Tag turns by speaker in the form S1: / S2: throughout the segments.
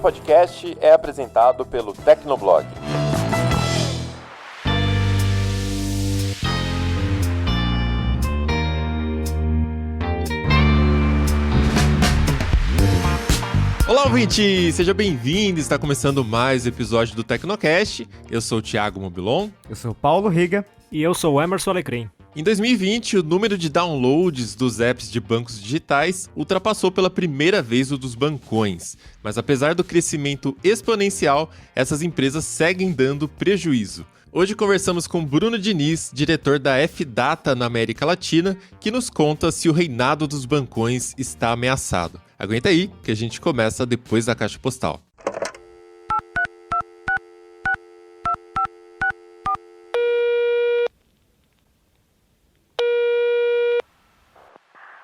S1: podcast é apresentado pelo Tecnoblog.
S2: Olá, ouvinte! Seja bem-vindo! Está começando mais um episódio do Tecnocast. Eu sou o Thiago Mobilon.
S3: Eu sou o Paulo Riga.
S4: E eu sou o Emerson Alecrim.
S2: Em 2020, o número de downloads dos apps de bancos digitais ultrapassou pela primeira vez o dos bancões. Mas apesar do crescimento exponencial, essas empresas seguem dando prejuízo. Hoje conversamos com Bruno Diniz, diretor da F-Data na América Latina, que nos conta se o reinado dos bancões está ameaçado. Aguenta aí, que a gente começa depois da caixa postal.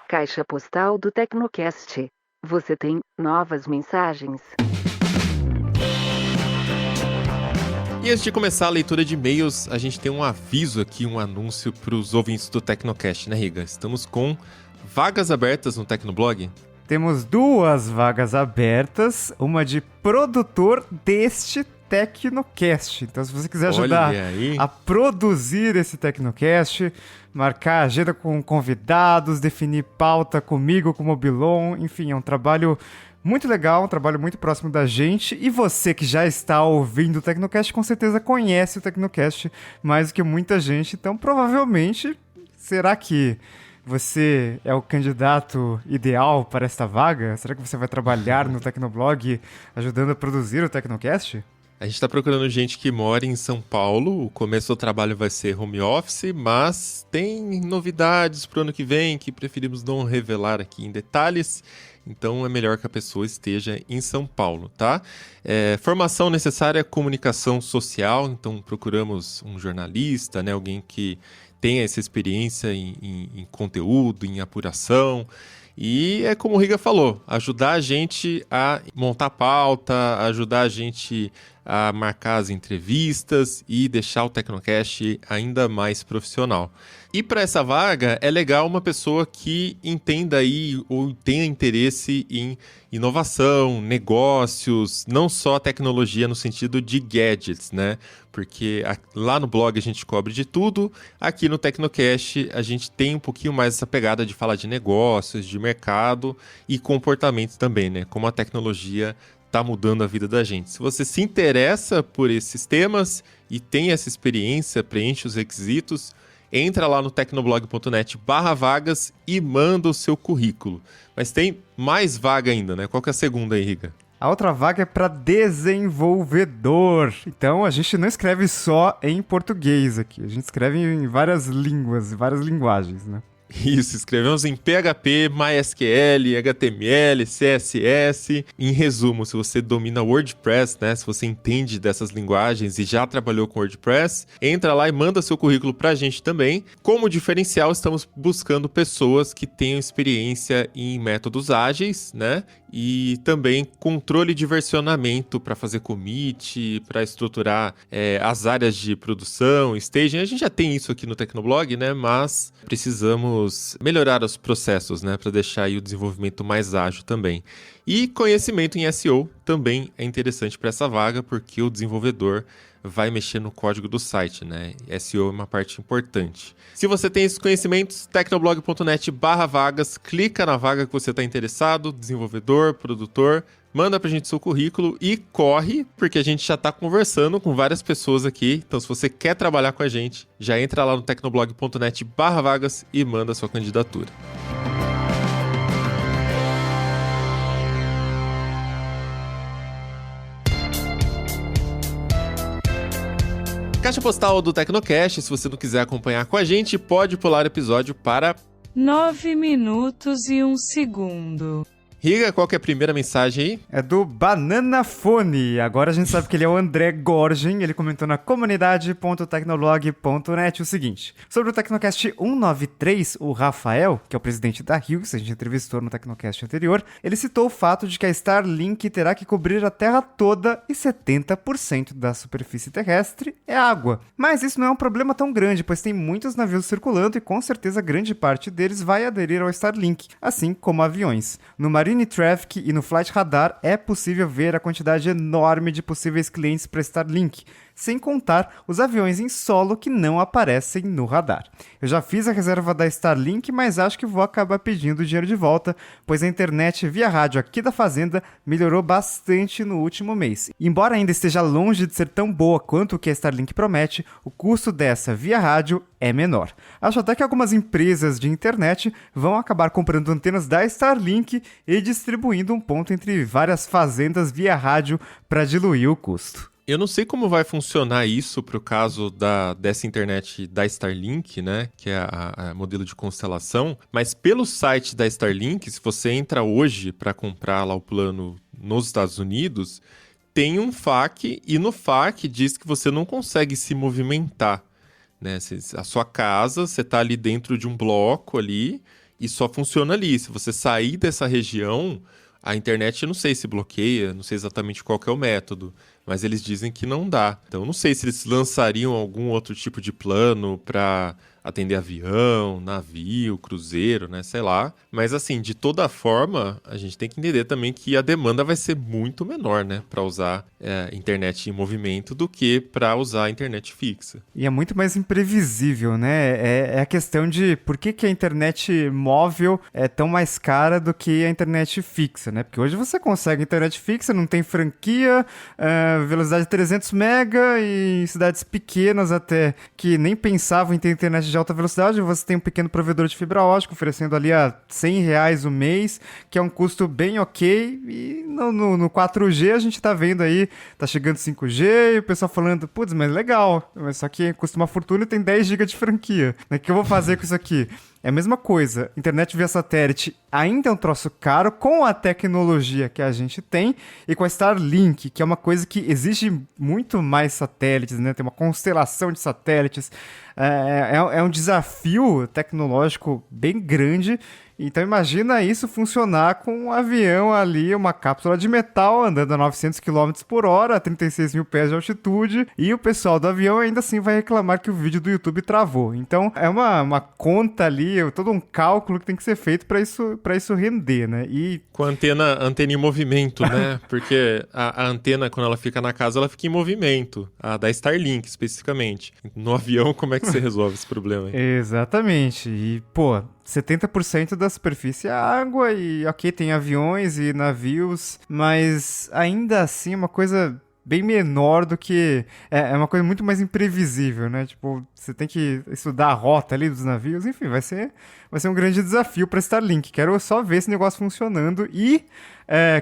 S5: Caixa postal do Tecnocast. Você tem novas mensagens?
S2: E antes de começar a leitura de e-mails, a gente tem um aviso aqui, um anúncio para os ouvintes do Tecnocast, né, Riga? Estamos com vagas abertas no Tecnoblog.
S3: Temos 2 vagas abertas, uma de produtor deste Tecnocast. Então, se você quiser ajudar a produzir esse Tecnocast, marcar agenda com convidados, definir pauta comigo, com o Mobilon, enfim, é um trabalho muito legal, um trabalho muito próximo da gente. E você que já está ouvindo o Tecnocast, com certeza conhece o Tecnocast mais do que muita gente. Então, provavelmente, será que você é o candidato ideal para esta vaga? Será que você vai trabalhar no Tecnoblog ajudando a produzir o Tecnocast?
S2: A gente está procurando gente que mora em São Paulo. O começo do trabalho vai ser home office, mas tem novidades para o ano que vem que preferimos não revelar aqui em detalhes. Então é melhor que a pessoa esteja em São Paulo, tá? Formação necessária, comunicação social. Então procuramos um jornalista, né? Alguém que tenha essa experiência em conteúdo, em apuração. E é como o Riga falou, ajudar a gente a montar pauta, ajudar a gente a marcar as entrevistas e deixar o Tecnocast ainda mais profissional. E para essa vaga é legal uma pessoa que entenda aí ou tenha interesse em inovação, negócios, não só tecnologia no sentido de gadgets, né? Porque lá no blog a gente cobre de tudo, aqui no Tecnocast a gente tem um pouquinho mais essa pegada de falar de negócios, de mercado e comportamento também, né? Como a tecnologia está mudando a vida da gente. Se você se interessa por esses temas e tem essa experiência, preenche os requisitos, entra lá no tecnoblog.net/vagas e manda o seu currículo. Mas tem mais vaga ainda, né? Qual que é a segunda aí, Riga?
S3: A outra vaga é para desenvolvedor. Então, a gente não escreve só em português aqui. A gente escreve em várias línguas, várias linguagens, né?
S2: Isso, escrevemos em PHP, MySQL, HTML, CSS. Em resumo, se você domina WordPress, né, se você entende dessas linguagens e já trabalhou com WordPress, entra lá e manda seu currículo pra gente também. Como diferencial, estamos buscando pessoas que tenham experiência em métodos ágeis, né, e também controle de versionamento para fazer commit, para estruturar as áreas de produção, staging. A gente já tem isso aqui no Tecnoblog, né, mas precisamos melhorar os processos, né, para deixar aí o desenvolvimento mais ágil também. E conhecimento em SEO também é interessante para essa vaga, porque o desenvolvedor vai mexer no código do site, né? SEO é uma parte importante. Se você tem esses conhecimentos, tecnoblog.net/vagas, clica na vaga que você está interessado, desenvolvedor, produtor, manda pra gente seu currículo e corre, porque a gente já tá conversando com várias pessoas aqui. Então, se você quer trabalhar com a gente, já entra lá no tecnoblog.net/vagas e manda sua candidatura. Caixa postal do Tecnocast, se você não quiser acompanhar com a gente, pode pular o episódio para
S6: 9 minutos e 1 segundo.
S2: Riga, qual que é a primeira mensagem aí?
S3: É do Bananafone. Agora a gente sabe que ele é o André Gorgen. Ele comentou na comunidade.tecnoblog.net o seguinte: sobre o Tecnocast 193, o Rafael, que é o presidente da Hughes, a gente entrevistou no Tecnocast anterior, ele citou o fato de que a Starlink terá que cobrir a Terra toda e 70% da superfície terrestre é água. Mas isso não é um problema tão grande, pois tem muitos navios circulando e com certeza grande parte deles vai aderir ao Starlink, assim como aviões. No Mar Marine Traffic e no Flight Radar é possível ver a quantidade enorme de possíveis clientes para Starlink, sem contar os aviões em solo que não aparecem no radar. Eu já fiz a reserva da Starlink, mas acho que vou acabar pedindo o dinheiro de volta, pois a internet via rádio aqui da fazenda melhorou bastante no último mês. Embora ainda esteja longe de ser tão boa quanto o que a Starlink promete, o custo dessa via rádio é menor. Acho até que algumas empresas de internet vão acabar comprando antenas da Starlink e distribuindo um ponto entre várias fazendas via rádio para diluir o custo.
S2: Eu não sei como vai funcionar isso para o caso dessa internet da Starlink, né, que é a modelo de constelação, mas pelo site da Starlink, se você entra hoje para comprar lá o plano nos Estados Unidos, tem um FAQ e no FAQ diz que você não consegue se movimentar, né? A sua casa, você está ali dentro de um bloco ali e só funciona ali. Se você sair dessa região, a internet, eu não sei se bloqueia, não sei exatamente qual que é o método, mas eles dizem que não dá. Então, eu não sei se eles lançariam algum outro tipo de plano para atender avião, navio, cruzeiro, né, sei lá. Mas, assim, de toda forma, a gente tem que entender também que a demanda vai ser muito menor, né, para usar internet em movimento do que para usar a internet fixa.
S3: E é muito mais imprevisível, né? É a questão de por que a internet móvel é tão mais cara do que a internet fixa, né? Porque hoje você consegue internet fixa, não tem franquia, velocidade 300 mega e em cidades pequenas até que nem pensavam em ter internet de alta velocidade, você tem um pequeno provedor de fibra ótica oferecendo ali a R$100 o mês, que é um custo bem ok, e no 4G a gente tá vendo aí, tá chegando 5G e o pessoal falando, putz, mas legal, mas só que custa uma fortuna e tem 10 GB de franquia, o que eu vou fazer com isso aqui? É a mesma coisa, internet via satélite ainda é um troço caro com a tecnologia que a gente tem e com a Starlink, que é uma coisa que exige muito mais satélites, né? Tem uma constelação de satélites, é um desafio tecnológico bem grande. Então imagina isso funcionar com um avião ali, uma cápsula de metal andando a 900 km por hora, a 36 mil pés de altitude, e o pessoal do avião ainda assim vai reclamar que o vídeo do YouTube travou. Então é uma conta ali, todo um cálculo que tem que ser feito para isso render, né? E
S2: com a antena em movimento, né? Porque a antena, quando ela fica na casa, ela fica em movimento. A da Starlink, especificamente. No avião, como é que você resolve esse problema aí?
S3: Exatamente. E, pô, 70% da superfície é água e, ok, tem aviões e navios, mas ainda assim é uma coisa bem menor do que... É uma coisa muito mais imprevisível, né? Tipo, você tem que estudar a rota ali dos navios, enfim, vai ser um grande desafio para Starlink. Quero só ver esse negócio funcionando e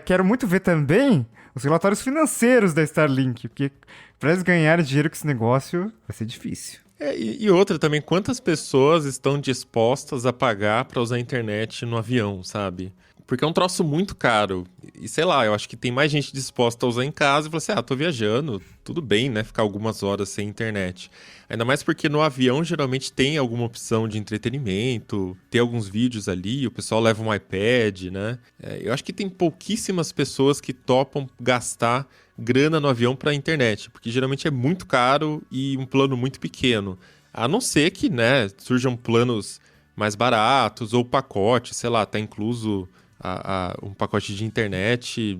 S3: quero muito ver também os relatórios financeiros da Starlink, porque para eles ganharem dinheiro com esse negócio vai ser difícil.
S2: E outra também, quantas pessoas estão dispostas a pagar para usar a internet no avião, sabe? Porque é um troço muito caro. E sei lá, eu acho que tem mais gente disposta a usar em casa e falar assim, tô viajando, tudo bem, né? Ficar algumas horas sem internet. Ainda mais porque no avião geralmente tem alguma opção de entretenimento, tem alguns vídeos ali, o pessoal leva um iPad, né? Eu acho que tem pouquíssimas pessoas que topam gastar grana no avião para internet, porque geralmente é muito caro e um plano muito pequeno. A não ser que, né, surjam planos mais baratos ou pacote, sei lá, tá incluso um pacote de internet,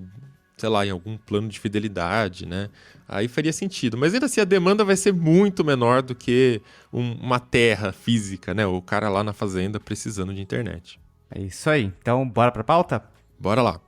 S2: sei lá, em algum plano de fidelidade, né? Aí faria sentido. Mas ainda assim, a demanda vai ser muito menor do que uma terra física, né? O cara lá na fazenda precisando de internet.
S3: É isso aí. Então, bora pra pauta?
S2: Bora lá.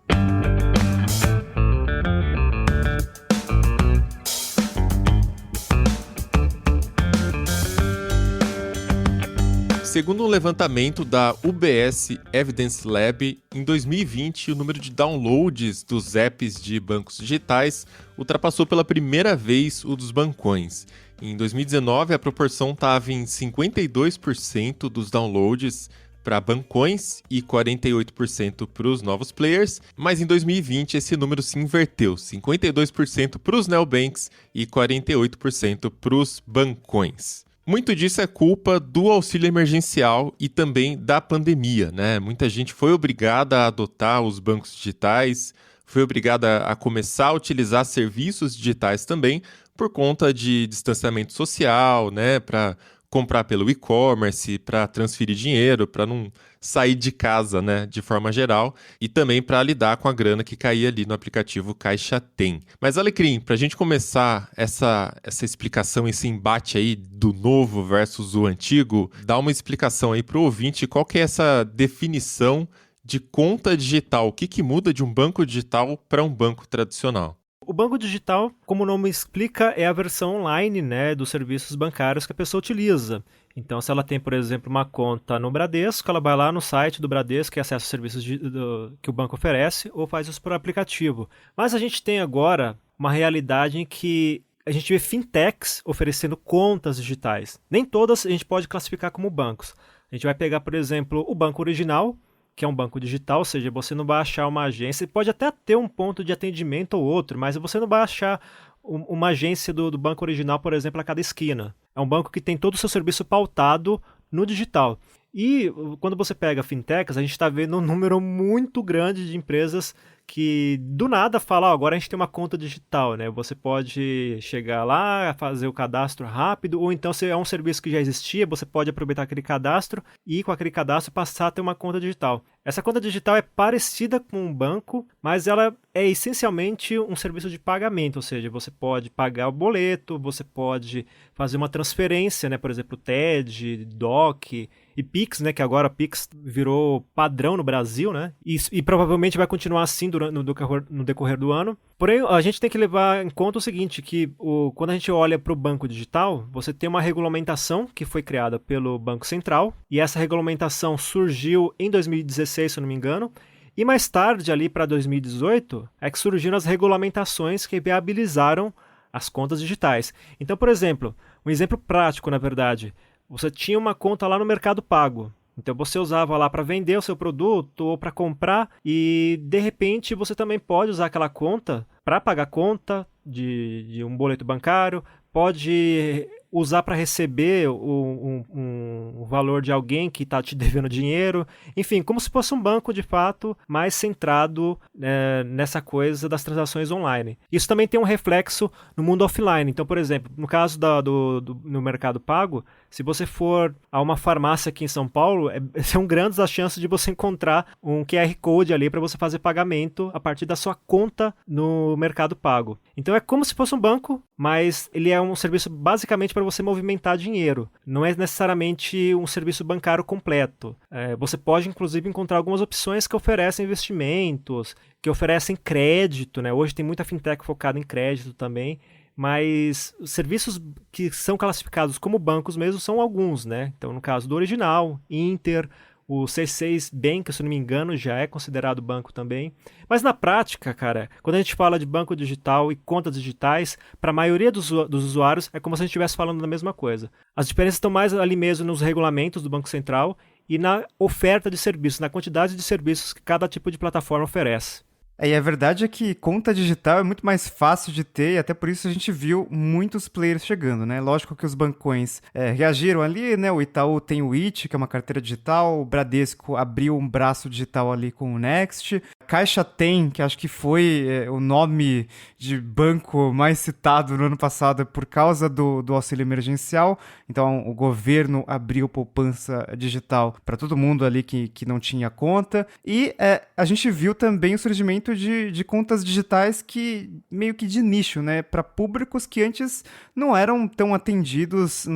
S2: Segundo um levantamento da UBS Evidence Lab, em 2020 o número de downloads dos apps de bancos digitais ultrapassou pela primeira vez o dos bancões. Em 2019 a proporção estava em 52% dos downloads para bancões e 48% para os novos players, mas em 2020 esse número se inverteu, 52% para os neobanks e 48% para os bancões. Muito disso é culpa do auxílio emergencial e também da pandemia, né? Muita gente foi obrigada a adotar os bancos digitais, foi obrigada a começar a utilizar serviços digitais também por conta de distanciamento social, né? Para comprar pelo e-commerce, para transferir dinheiro, para não sair de casa, né, de forma geral, e também para lidar com a grana que caía ali no aplicativo Caixa Tem. Mas, Alecrim, para a gente começar essa explicação, esse embate aí do novo versus o antigo, dá uma explicação aí para o ouvinte qual que é essa definição de conta digital. O que muda de um banco digital para um banco tradicional?
S4: O banco digital, como o nome explica, é a versão online, né, dos serviços bancários que a pessoa utiliza. Então, se ela tem, por exemplo, uma conta no Bradesco, ela vai lá no site do Bradesco e acessa os serviços que o banco oferece ou faz isso por aplicativo. Mas a gente tem agora uma realidade em que a gente vê fintechs oferecendo contas digitais. Nem todas a gente pode classificar como bancos. A gente vai pegar, por exemplo, o Banco Original, que é um banco digital, ou seja, você não vai achar uma agência, pode até ter um ponto de atendimento ou outro, mas você não vai achar uma agência do Banco Original, por exemplo, a cada esquina. É um banco que tem todo o seu serviço pautado no digital. E quando você pega fintechs, a gente está vendo um número muito grande de empresas que do nada falam, agora a gente tem uma conta digital, né? Você pode chegar lá, fazer o cadastro rápido, ou então se é um serviço que já existia, você pode aproveitar aquele cadastro e com aquele cadastro passar a ter uma conta digital. Essa conta digital é parecida com um banco, mas ela é essencialmente um serviço de pagamento, ou seja, você pode pagar o boleto, você pode fazer uma transferência, né? Por exemplo, TED, DOC e Pix, né? Que agora Pix virou padrão no Brasil, né? E provavelmente vai continuar assim no decorrer do ano. Porém, a gente tem que levar em conta o seguinte, que quando a gente olha para o banco digital, você tem uma regulamentação que foi criada pelo Banco Central, e essa regulamentação surgiu em 2016, se eu não me engano, e mais tarde, ali para 2018, é que surgiram as regulamentações que viabilizaram as contas digitais. Então, por exemplo, um exemplo prático, na verdade, você tinha uma conta lá no Mercado Pago. Então você usava lá para vender o seu produto ou para comprar e de repente você também pode usar aquela conta para pagar conta de um boleto bancário, pode usar para receber o valor de alguém que está te devendo dinheiro, enfim, como se fosse um banco de fato, mais centrado nessa coisa das transações online. Isso também tem um reflexo no mundo offline. Então, por exemplo, no caso no Mercado Pago, se você for a uma farmácia aqui em São Paulo, são grandes as chances de você encontrar um QR Code ali para você fazer pagamento a partir da sua conta no Mercado Pago. Então é como se fosse um banco, mas ele é um serviço basicamente para você movimentar dinheiro. Não é necessariamente um serviço bancário completo. Você pode, inclusive, encontrar algumas opções que oferecem investimentos, que oferecem crédito, né? Hoje tem muita fintech focada em crédito também, mas os serviços que são classificados como bancos mesmo são alguns, né? Então, no caso do Original, Inter, o C6 Bank, se não me engano, já é considerado banco também. Mas na prática, cara, quando a gente fala de banco digital e contas digitais, para a maioria dos usuários é como se a gente estivesse falando da mesma coisa. As diferenças estão mais ali mesmo nos regulamentos do Banco Central e na oferta de serviços, na quantidade de serviços que cada tipo de plataforma oferece.
S3: E a verdade é que conta digital é muito mais fácil de ter e até por isso a gente viu muitos players chegando, né? Lógico que os bancões reagiram ali, né? O Itaú tem o It, que é uma carteira digital, o Bradesco abriu um braço digital ali com o Next, Caixa Tem, que acho que foi o nome de banco mais citado no ano passado por causa do auxílio emergencial, então o governo abriu poupança digital para todo mundo ali que não tinha conta, e a gente viu também o surgimento de contas digitais que meio que de nicho, né, para públicos que antes não eram atendidos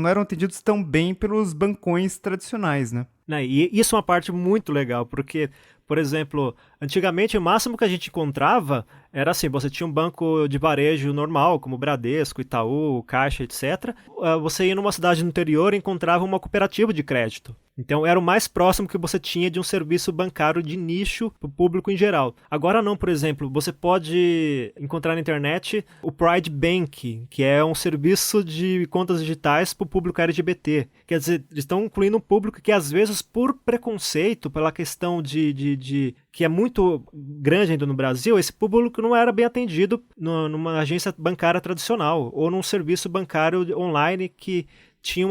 S3: tão bem pelos bancões tradicionais, né?
S4: E isso é uma parte muito legal, porque, por exemplo, antigamente o máximo que a gente encontrava era assim, você tinha um banco de varejo normal, como Bradesco, Itaú, Caixa, etc. Você ia numa cidade no interior e encontrava uma cooperativa de crédito. Então era o mais próximo que você tinha de um serviço bancário de nicho para o público em geral. Agora não, por exemplo, você pode encontrar na internet o Pride Bank, que é um serviço de contas digitais para o público LGBT. Quer dizer, eles estão incluindo um público que às vezes por preconceito, pela questão de que é muito grande ainda no Brasil, esse público não era bem atendido numa agência bancária tradicional ou num serviço bancário online que tinha um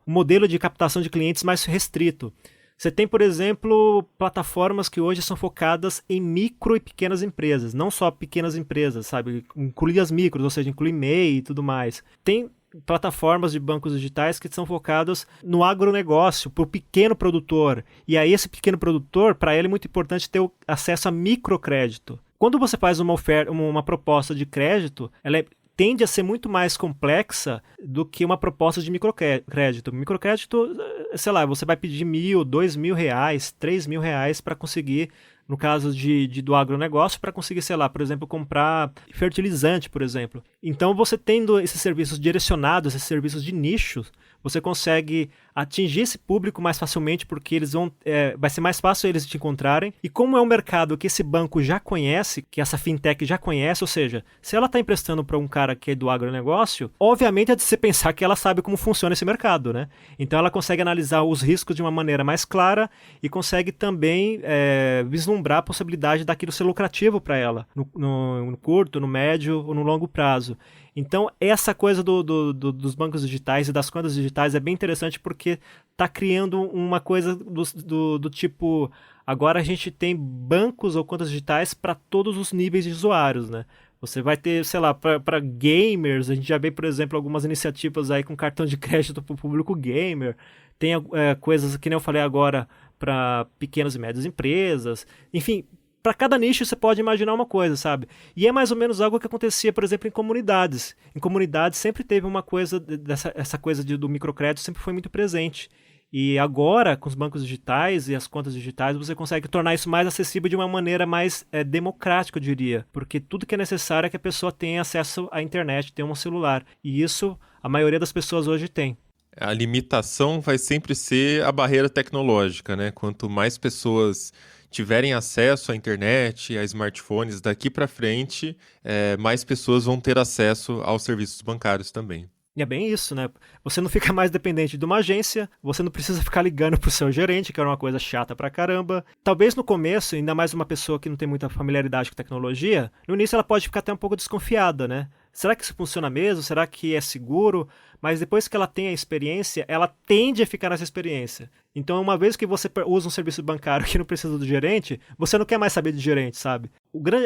S4: modelo de captação de clientes mais restrito. Você tem, por exemplo, plataformas que hoje são focadas em micro e pequenas empresas, não só pequenas empresas, sabe? Inclui as micros, ou seja, inclui MEI e tudo mais. Tem plataformas de bancos digitais que são focadas no agronegócio, para o pequeno produtor. E aí esse pequeno produtor, para ele é muito importante ter acesso a microcrédito. Quando você faz uma proposta de crédito, ela tende a ser muito mais complexa do que uma proposta de microcrédito. Microcrédito, sei lá, você vai pedir R$1.000, R$2.000, R$3.000 para conseguir, no caso do agronegócio, para conseguir, sei lá, por exemplo, comprar fertilizante, por exemplo. Então, você tendo esses serviços direcionados, esses serviços de nicho, você consegue atingir esse público mais facilmente, porque eles vai ser mais fácil eles te encontrarem. E como é um mercado que esse banco já conhece, que essa fintech já conhece, ou seja, se ela está emprestando para um cara que é do agronegócio, obviamente é de você pensar que ela sabe como funciona esse mercado, né? Então ela consegue analisar os riscos de uma maneira mais clara e consegue também vislumbrar a possibilidade daquilo ser lucrativo para ela, no curto, no médio ou no longo prazo. Então, essa coisa dos bancos digitais e das contas digitais é bem interessante porque está criando uma coisa do tipo... Agora a gente tem bancos ou contas digitais para todos os níveis de usuários, né? Você vai ter, sei lá, para gamers, a gente já vê, por exemplo, algumas iniciativas aí com cartão de crédito para o público gamer. Tem coisas que nem eu falei agora para pequenas e médias empresas. Enfim... Para cada nicho você pode imaginar uma coisa, sabe? E é mais ou menos algo que acontecia, por exemplo, em comunidades. Em comunidades sempre teve uma coisa, essa coisa do microcrédito sempre foi muito presente. E agora, com os bancos digitais e as contas digitais, você consegue tornar isso mais acessível de uma maneira mais democrática, eu diria. Porque tudo que é necessário é que a pessoa tenha acesso à internet, tenha um celular. E isso a maioria das pessoas hoje tem.
S2: A limitação vai sempre ser a barreira tecnológica, né? Quanto mais pessoas tiverem acesso à internet, a smartphones daqui para frente, mais pessoas vão ter acesso aos serviços bancários também.
S4: E é bem isso, né? Você não fica mais dependente de uma agência, você não precisa ficar ligando pro seu gerente, que era uma coisa chata pra caramba. Talvez no começo, ainda mais uma pessoa que não tem muita familiaridade com tecnologia, no início ela pode ficar até um pouco desconfiada, né? Será que isso funciona mesmo? Será que é seguro? Mas depois que ela tem a experiência, ela tende a ficar nessa experiência. Então, uma vez que você usa um serviço bancário que não precisa do gerente, você não quer mais saber de gerente, sabe?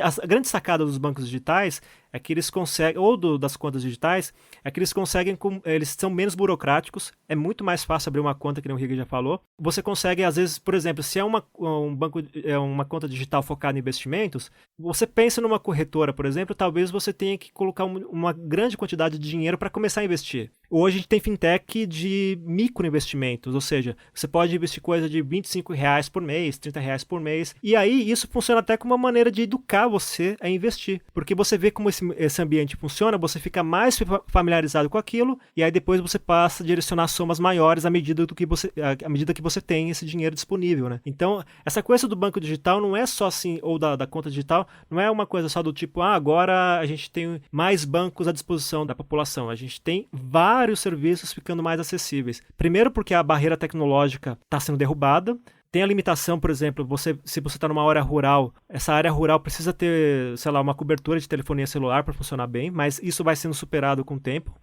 S4: A grande sacada dos bancos digitais é que eles conseguem, ou das contas digitais, é que eles conseguem, eles são menos burocráticos, é muito mais fácil abrir uma conta, que nem o Riga já falou. Você consegue, às vezes, por exemplo, se é uma conta digital focada em investimentos, você pensa numa corretora, por exemplo, talvez você tenha que colocar uma grande quantidade de dinheiro para começar a investir. Hoje a gente tem fintech de microinvestimentos, ou seja, você pode investir coisa de R$25 por mês, R$30 por mês, e aí isso funciona até como uma maneira de educar você a investir, porque você vê como esse ambiente funciona, você fica mais familiarizado com aquilo, e aí depois você passa a direcionar somas maiores à medida que você tem esse dinheiro disponível, né? Então, essa coisa do banco digital não é só assim, ou da conta digital, não é uma coisa só do tipo, agora a gente tem mais bancos à disposição da população, a gente tem vários serviços ficando mais acessíveis. Primeiro porque a barreira tecnológica está sendo derrubada. Tem a limitação, por exemplo, se você está numa área rural, essa área rural precisa ter, sei lá, uma cobertura de telefonia celular para funcionar bem, mas isso vai sendo superado com o tempo.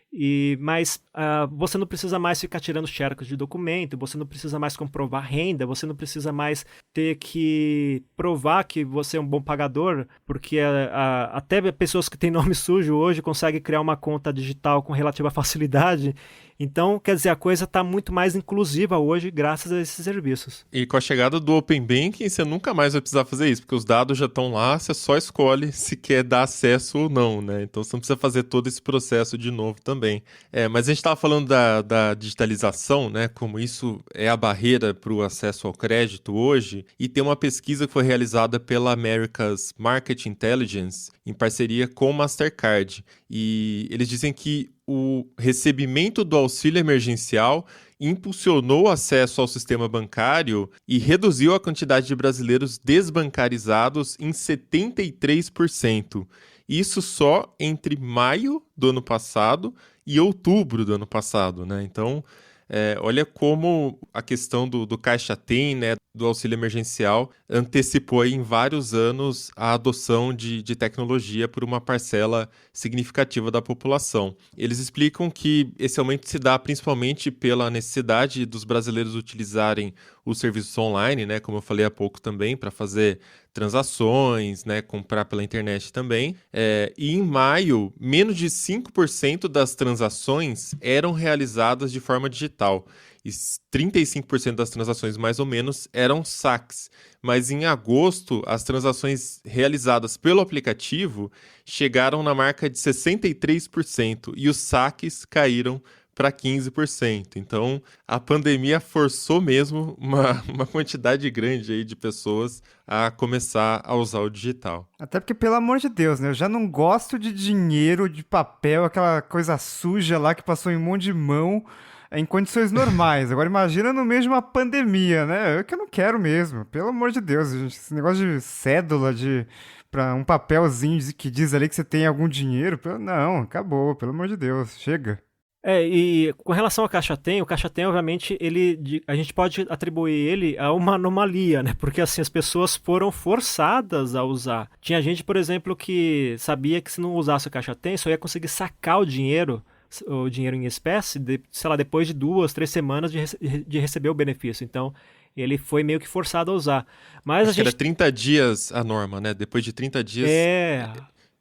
S4: Mas você não precisa mais ficar tirando xerox de documento, você não precisa mais comprovar renda, você não precisa mais ter que provar que você é um bom pagador, porque até pessoas que têm nome sujo hoje conseguem criar uma conta digital com relativa facilidade. Então, quer dizer, a coisa está muito mais inclusiva hoje graças a esses serviços.
S2: E com a chegada do Open Banking, você nunca mais vai precisar fazer isso, porque os dados já estão lá, você só escolhe se quer dar acesso ou não, né? Então você não precisa fazer todo esse processo de novo também. Mas a gente estava falando da digitalização, né? Como isso é a barreira para o acesso ao crédito hoje, e tem uma pesquisa que foi realizada pela America's Market Intelligence em parceria com o Mastercard. E eles dizem que o recebimento do auxílio emergencial impulsionou o acesso ao sistema bancário e reduziu a quantidade de brasileiros desbancarizados em 73%. Isso só entre maio do ano passado e outubro do ano passado, né? Então, olha como a questão do Caixa Tem, né, do auxílio emergencial, antecipou aí em vários anos a adoção de tecnologia por uma parcela significativa da população. Eles explicam que esse aumento se dá principalmente pela necessidade dos brasileiros utilizarem os serviços online, né, como eu falei há pouco também, para fazer transações, né, comprar pela internet também. E em maio, menos de 5% das transações eram realizadas de forma digital. E 35% das transações, mais ou menos, eram saques. Mas em agosto, as transações realizadas pelo aplicativo chegaram na marca de 63% e os saques caíram para 15%. Então, a pandemia forçou mesmo uma quantidade grande aí de pessoas a começar a usar o digital.
S3: Até porque, pelo amor de Deus, né? Eu já não gosto de dinheiro, de papel, aquela coisa suja lá que passou em um monte de mão em condições normais. Agora imagina no meio de uma pandemia, né? Eu que não quero mesmo. Pelo amor de Deus, gente. Esse negócio de cédula, para um papelzinho que diz ali que você tem algum dinheiro. Não, acabou. Pelo amor de Deus. Chega.
S4: E com relação ao Caixa Tem, o Caixa Tem, obviamente, a gente pode atribuir ele a uma anomalia, né? Porque, assim, as pessoas foram forçadas a usar. Tinha gente, por exemplo, que sabia que se não usasse o Caixa Tem, só ia conseguir sacar o dinheiro em espécie, sei lá, depois de 2, 3 semanas de receber o benefício. Então, ele foi meio que forçado a usar. Mas
S2: Acho que era 30 dias a norma, né? Depois de 30 dias,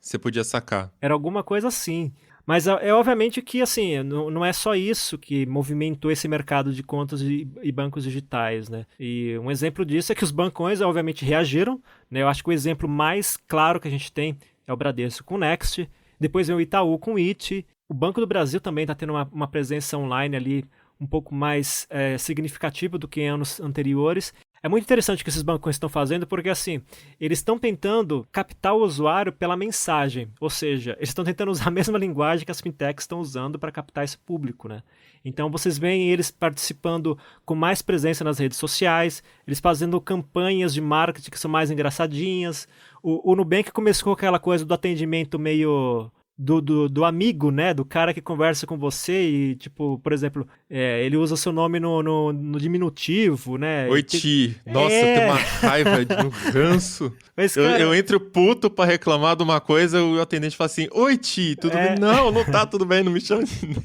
S2: você podia sacar.
S4: Era alguma coisa assim. Mas é obviamente que, assim, não é só isso que movimentou esse mercado de contas e bancos digitais, né? E um exemplo disso é que os bancões, obviamente, reagiram, né? Eu acho que o exemplo mais claro que a gente tem é o Bradesco com o Next, depois vem o Itaú com o Iti. O Banco do Brasil também está tendo uma presença online ali um pouco mais significativa do que em anos anteriores. É muito interessante o que esses bancões estão fazendo, porque assim, eles estão tentando captar o usuário pela mensagem, ou seja, eles estão tentando usar a mesma linguagem que as fintechs estão usando para captar esse público, né? Então vocês veem eles participando com mais presença nas redes sociais, eles fazendo campanhas de marketing que são mais engraçadinhas. O Nubank começou com aquela coisa do atendimento meio do amigo, né? Do cara que conversa com você e, tipo, por exemplo, ele usa seu nome no diminutivo, né?
S2: Oi, Ti. Nossa, tem uma raiva de um ranço. Mas, cara... eu entro puto pra reclamar de uma coisa, o atendente fala assim, oi, Ti, tudo bem? Não tá tudo bem, não me chama,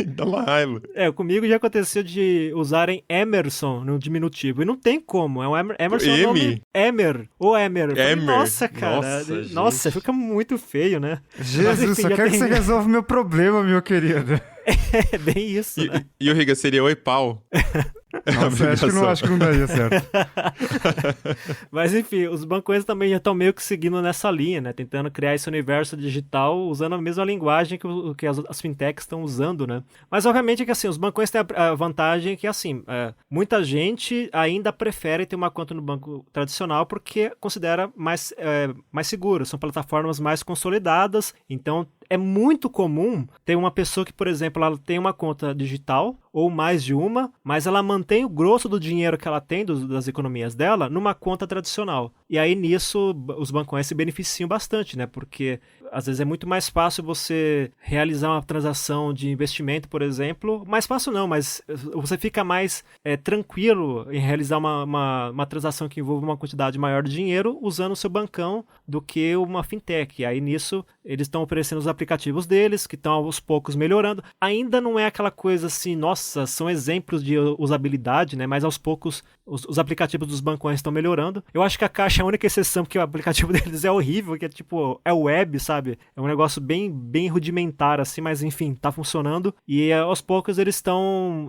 S2: dá uma raiva.
S4: Comigo já aconteceu de usarem Emerson no diminutivo, e não tem como, é um Emerson
S2: M?
S4: Nome... Emer, ou Emer. Nossa, cara, nossa, fica muito feio, né?
S3: Jesus, só quero que você resolva o meu problema, meu querido.
S4: É bem isso, né?
S2: E o Riga seria oi, pau?
S3: Nossa, acho que não daria certo.
S4: Mas enfim, os bancões também já estão meio que seguindo nessa linha, né? Tentando criar esse universo digital usando a mesma linguagem que as fintechs estão usando, né? Mas obviamente que assim, os bancões têm a vantagem que assim, muita gente ainda prefere ter uma conta no banco tradicional porque considera mais seguro, são plataformas mais consolidadas, então é muito comum ter uma pessoa que, por exemplo, ela tem uma conta digital ou mais de uma, mas ela mantém o grosso do dinheiro que ela tem, das economias dela, numa conta tradicional. E aí, nisso, os bancões se beneficiam bastante, né? Porque, às vezes, é muito mais fácil você realizar uma transação de investimento, por exemplo. Mais fácil não, mas você fica mais tranquilo em realizar uma transação que envolva uma quantidade maior de dinheiro usando o seu bancão do que uma fintech. E aí, nisso, eles estão oferecendo os aplicativos deles, que estão aos poucos melhorando. Ainda não é aquela coisa assim, nossa, são exemplos de usabilidade, né? Mas aos poucos os aplicativos dos bancões estão melhorando. Eu acho que a Caixa é a única exceção, porque o aplicativo deles é horrível, que é tipo, é web, sabe? É um negócio bem, bem rudimentar, assim, mas enfim, tá funcionando. E aos poucos eles estão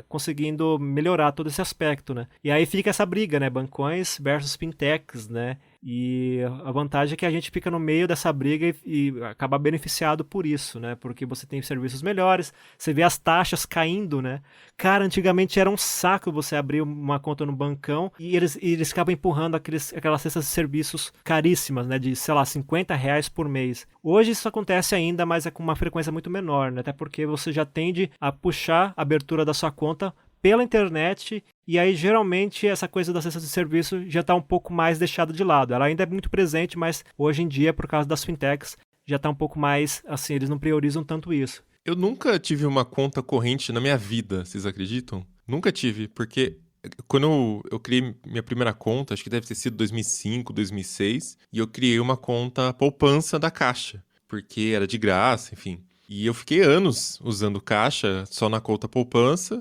S4: conseguindo melhorar todo esse aspecto, né? E aí fica essa briga, né? Bancões versus fintechs, né? E a vantagem é que a gente fica no meio dessa briga e acaba beneficiado por isso, né? Porque você tem serviços melhores, você vê as taxas caindo, né? Cara, antigamente era um saco você abrir uma conta no bancão e eles acabam empurrando aquelas cestas de serviços caríssimas, né? De, sei lá, R$50 por mês. Hoje isso acontece ainda, mas é com uma frequência muito menor, né? Até porque você já tende a puxar a abertura da sua conta pela internet, e aí geralmente essa coisa da cesta de serviço já está um pouco mais deixada de lado. Ela ainda é muito presente, mas hoje em dia, por causa das fintechs, já está um pouco mais, assim, eles não priorizam tanto isso.
S2: Eu nunca tive uma conta corrente na minha vida, vocês acreditam? Nunca tive, porque quando eu criei minha primeira conta, acho que deve ter sido 2005, 2006, e eu criei uma conta poupança da Caixa, porque era de graça, enfim. E eu fiquei anos usando Caixa só na conta poupança,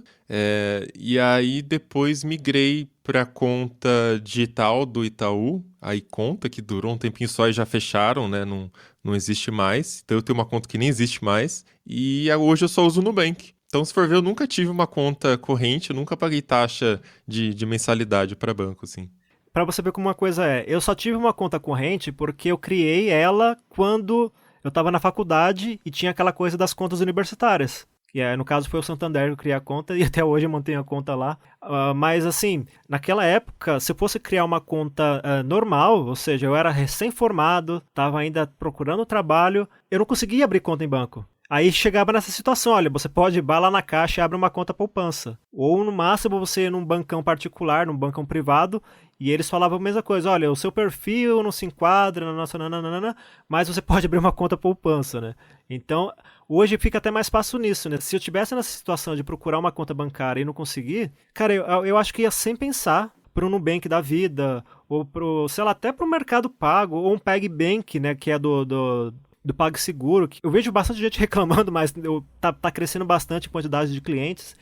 S2: e aí depois migrei para a conta digital do Itaú, a iConta, que durou um tempinho só e já fecharam, né? Não existe mais. Então eu tenho uma conta que nem existe mais. E hoje eu só uso o Nubank. Então, se for ver, eu nunca tive uma conta corrente, eu nunca paguei taxa de mensalidade para banco, assim.
S4: Para você ver como uma coisa eu só tive uma conta corrente porque eu criei ela quando eu estava na faculdade e tinha aquela coisa das contas universitárias. E no caso foi o Santander que eu criei a conta e até hoje eu mantenho a conta lá. Mas assim, naquela época, se eu fosse criar uma conta normal, ou seja, eu era recém-formado, estava ainda procurando trabalho, eu não conseguia abrir conta em banco. Aí chegava nessa situação, olha, você pode ir lá na caixa e abre uma conta poupança. Ou no máximo você ir num bancão particular, num bancão privado, e eles falavam a mesma coisa, olha, o seu perfil não se enquadra na nossa nananana, mas você pode abrir uma conta poupança, né? Então, hoje fica até mais fácil nisso, né? Se eu tivesse nessa situação de procurar uma conta bancária e não conseguir, cara, eu acho que ia sem pensar pro Nubank da vida, ou pro, sei lá, até pro Mercado Pago, ou um PagBank, né, que é do PagSeguro. Eu vejo bastante gente reclamando, mas tá crescendo bastante a quantidade de clientes.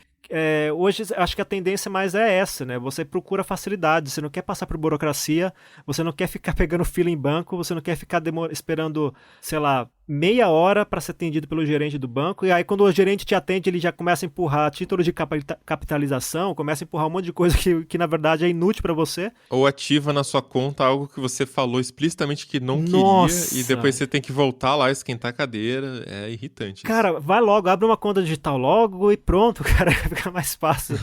S4: Hoje, acho que a tendência mais é essa, né? Você procura facilidade, você não quer passar por burocracia, você não quer ficar pegando fila em banco, você não quer ficar esperando, sei lá, meia hora para ser atendido pelo gerente do banco, e aí quando o gerente te atende, ele já começa a empurrar título de capitalização, começa a empurrar um monte de coisa que na verdade é inútil para você.
S2: Ou ativa na sua conta algo que você falou explicitamente que não
S4: Nossa.
S2: queria, e depois você tem que voltar lá, esquentar a cadeira, é irritante.
S4: Cara, vai logo, abre uma conta digital logo e pronto, cara, fica mais fácil.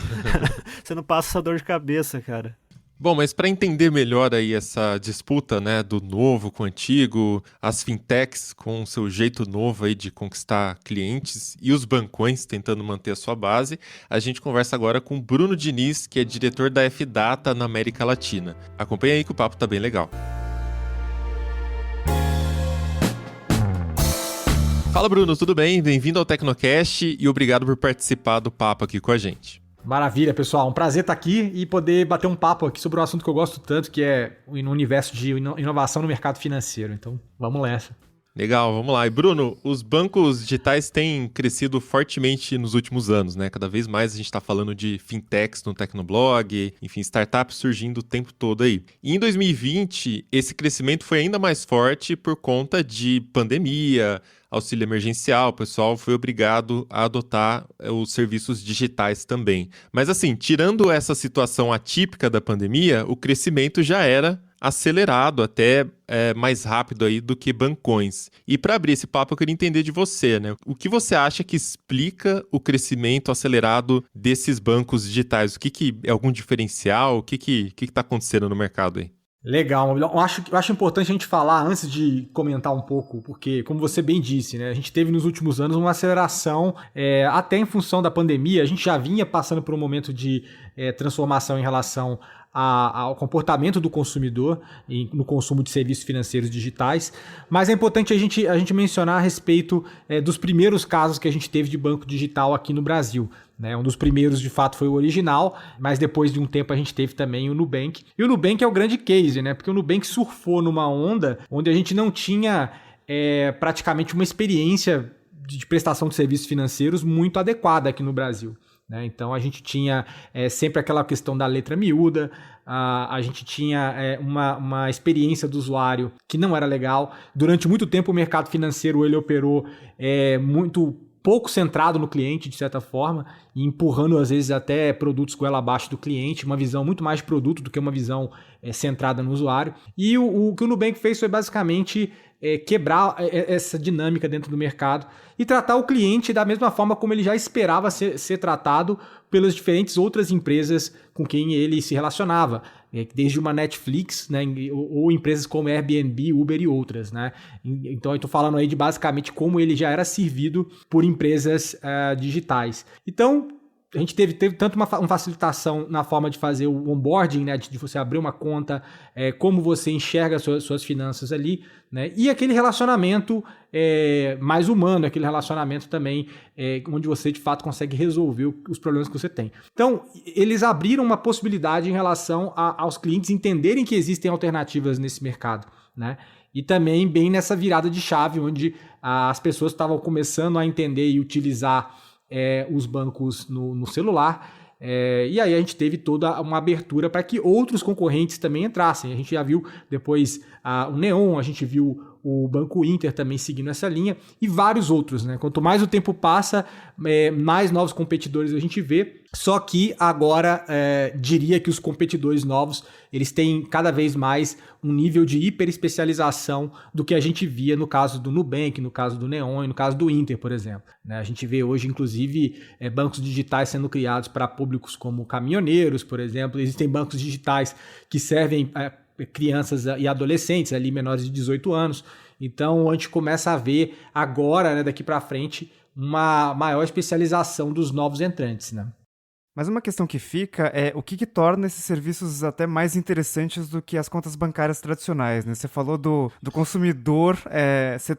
S4: Você não passa essa dor de cabeça, cara.
S2: Bom, mas para entender melhor aí essa disputa, né, do novo com o antigo, as fintechs com o seu jeito novo aí de conquistar clientes e os bancões tentando manter a sua base, a gente conversa agora com Bruno Diniz, que é diretor da F-Data na América Latina. Acompanha aí que o papo tá bem legal. Fala, Bruno, tudo bem? Bem-vindo ao Tecnocast e obrigado por participar do papo aqui com a gente.
S7: Maravilha, pessoal. Um prazer estar aqui e poder bater um papo aqui sobre um assunto que eu gosto tanto, que é no universo de inovação no mercado financeiro. Então, vamos nessa.
S2: Legal, vamos lá. E Bruno, os bancos digitais têm crescido fortemente nos últimos anos, né? Cada vez mais a gente está falando de fintechs no Tecnoblog, enfim, startups surgindo o tempo todo aí. E em 2020, esse crescimento foi ainda mais forte por conta de pandemia, auxílio emergencial, o pessoal foi obrigado a adotar os serviços digitais também. Mas assim, tirando essa situação atípica da pandemia, o crescimento já era acelerado, até mais rápido aí do que bancões. E para abrir esse papo, eu queria entender de você, né? O que você acha que explica o crescimento acelerado desses bancos digitais? O que é algum diferencial? O que está acontecendo no mercado aí?
S7: Legal, eu acho importante a gente falar antes de comentar um pouco, porque, como você bem disse, né, a gente teve nos últimos anos uma aceleração, até em função da pandemia, a gente já vinha passando por um momento de transformação em relação ao comportamento do consumidor no consumo de serviços financeiros digitais, mas é importante a gente mencionar a respeito dos primeiros casos que a gente teve de banco digital aqui no Brasil. Um dos primeiros, de fato, foi o Original, mas depois de um tempo a gente teve também o Nubank. E o Nubank é o grande case, né? Porque o Nubank surfou numa onda onde a gente não tinha praticamente uma experiência de prestação de serviços financeiros muito adequada aqui no Brasil. Então a gente tinha sempre aquela questão da letra miúda, a gente tinha uma experiência do usuário que não era legal. Durante muito tempo o mercado financeiro ele operou muito pouco centrado no cliente, de certa forma, e empurrando às vezes até produtos goela abaixo do cliente, uma visão muito mais de produto do que uma visão centrada no usuário. E o que o Nubank fez foi basicamente quebrar essa dinâmica dentro do mercado e tratar o cliente da mesma forma como ele já esperava ser tratado pelas diferentes outras empresas com quem ele se relacionava, desde uma Netflix, né, ou empresas como Airbnb, Uber e outras. Né? Então eu estou falando aí de basicamente como ele já era servido por empresas digitais. Então a gente teve tanto uma facilitação na forma de fazer o onboarding, né, de você abrir uma conta, como você enxerga suas finanças ali, né, e aquele relacionamento mais humano, aquele relacionamento também onde você de fato consegue resolver os problemas que você tem. Então, eles abriram uma possibilidade em relação aos clientes entenderem que existem alternativas nesse mercado, né? E também bem nessa virada de chave, onde as pessoas estavam começando a entender e utilizar os bancos no celular, E aí a gente teve toda uma abertura para que outros concorrentes também entrassem. A gente já viu depois o Neon, a gente viu o Banco Inter também seguindo essa linha e vários outros, né? Quanto mais o tempo passa, mais novos competidores a gente vê. Só que agora diria que os competidores novos eles têm cada vez mais um nível de hiperespecialização do que a gente via no caso do Nubank, no caso do Neon e no caso do Inter, por exemplo. Né? A gente vê hoje, inclusive, bancos digitais sendo criados para públicos como caminhoneiros, por exemplo. Existem bancos digitais que servem crianças e adolescentes ali menores de 18 anos. Então a gente começa a ver agora, né, daqui para frente, uma maior especialização dos novos entrantes, né?
S3: Mas uma questão que fica é o que torna esses serviços até mais interessantes do que as contas bancárias tradicionais, né? Você falou do consumidor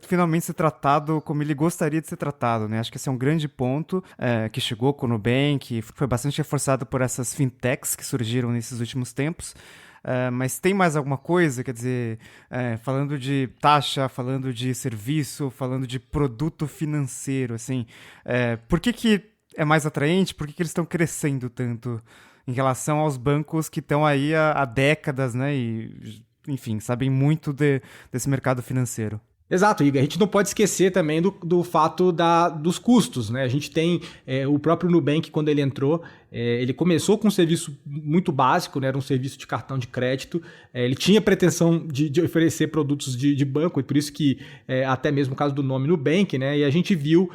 S3: finalmente ser tratado como ele gostaria de ser tratado, né? Acho que esse é um grande ponto que chegou com o Nubank, foi bastante reforçado por essas fintechs que surgiram nesses últimos tempos. Mas tem mais alguma coisa? Quer dizer, falando de taxa, falando de serviço, falando de produto financeiro, assim, por que é mais atraente? Por que eles estão crescendo tanto em relação aos bancos que estão aí há décadas, né? E, enfim, sabem muito desse mercado financeiro.
S7: Exato, Igor. A gente não pode esquecer também do fato dos custos, né? A gente tem o próprio Nubank, quando ele entrou, ele começou com um serviço muito básico, né? Era um serviço de cartão de crédito. Ele tinha pretensão de oferecer produtos de banco, e por isso que até mesmo o caso do nome Nubank, né? E a gente viu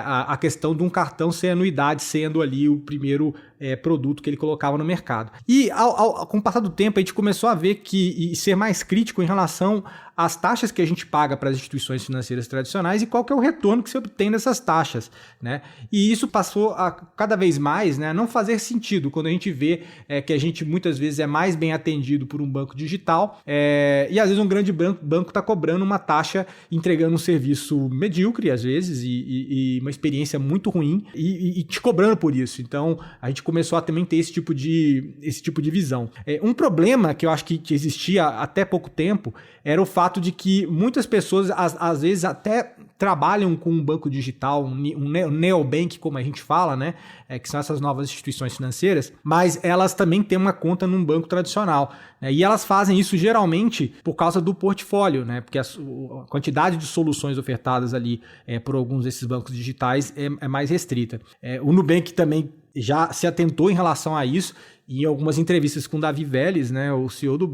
S7: a questão de um cartão sem anuidade sendo ali o primeiro produto que ele colocava no mercado. E com o passar do tempo, a gente começou a ver e ser mais crítico em relação às taxas que a gente paga para as instituições financeiras tradicionais e qual que é o retorno que se obtém dessas taxas, né? E isso passou a cada vez mais, né, não fazer sentido quando a gente vê que a gente muitas vezes é mais bem atendido por um banco digital e às vezes um grande banco está cobrando uma taxa, entregando um serviço medíocre às vezes e uma experiência muito ruim e te cobrando por isso. Então a gente começou a também ter esse tipo de visão. Um problema que eu acho que existia até pouco tempo era o fato de que muitas pessoas às vezes até trabalham com um banco digital, um neobank, como a gente fala, né? Que são essas novas instituições financeiras, mas elas também têm uma conta num banco tradicional, né? E elas fazem isso geralmente por causa do portfólio, né? Porque a quantidade de soluções ofertadas ali por alguns desses bancos digitais é mais restrita. O Nubank também já se atentou em relação a isso, e em algumas entrevistas com o Davi Vélez, né, o CEO do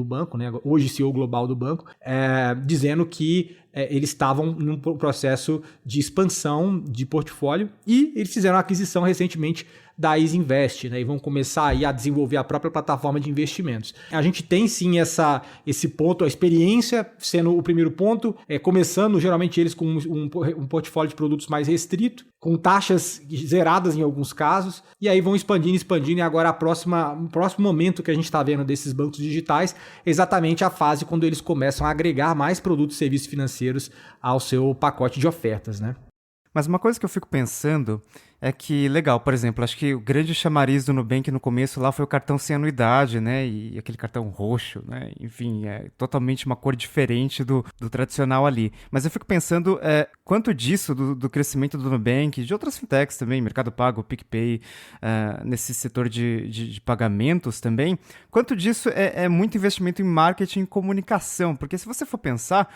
S7: banco, né, hoje CEO global do banco, dizendo que eles estavam num processo de expansão de portfólio e eles fizeram uma aquisição recentemente da Easy Invest, né, e vão começar aí a desenvolver a própria plataforma de investimentos. A gente tem sim esse ponto, a experiência sendo o primeiro ponto, começando geralmente eles com um portfólio de produtos mais restrito, com taxas zeradas em alguns casos, e aí vão expandindo, e agora o próximo momento que a gente está vendo desses bancos digitais é exatamente a fase quando eles começam a agregar mais produtos e serviços financeiros ao seu pacote de ofertas, né?
S3: Mas uma coisa que eu fico pensando é que, legal, por exemplo, acho que o grande chamariz do Nubank no começo lá foi o cartão sem anuidade, né, e aquele cartão roxo, né, enfim, é totalmente uma cor diferente do tradicional ali. Mas eu fico pensando quanto disso, do crescimento do Nubank, de outras fintechs também, Mercado Pago, PicPay, nesse setor de pagamentos também, quanto disso é muito investimento em marketing e comunicação, porque se você for pensar,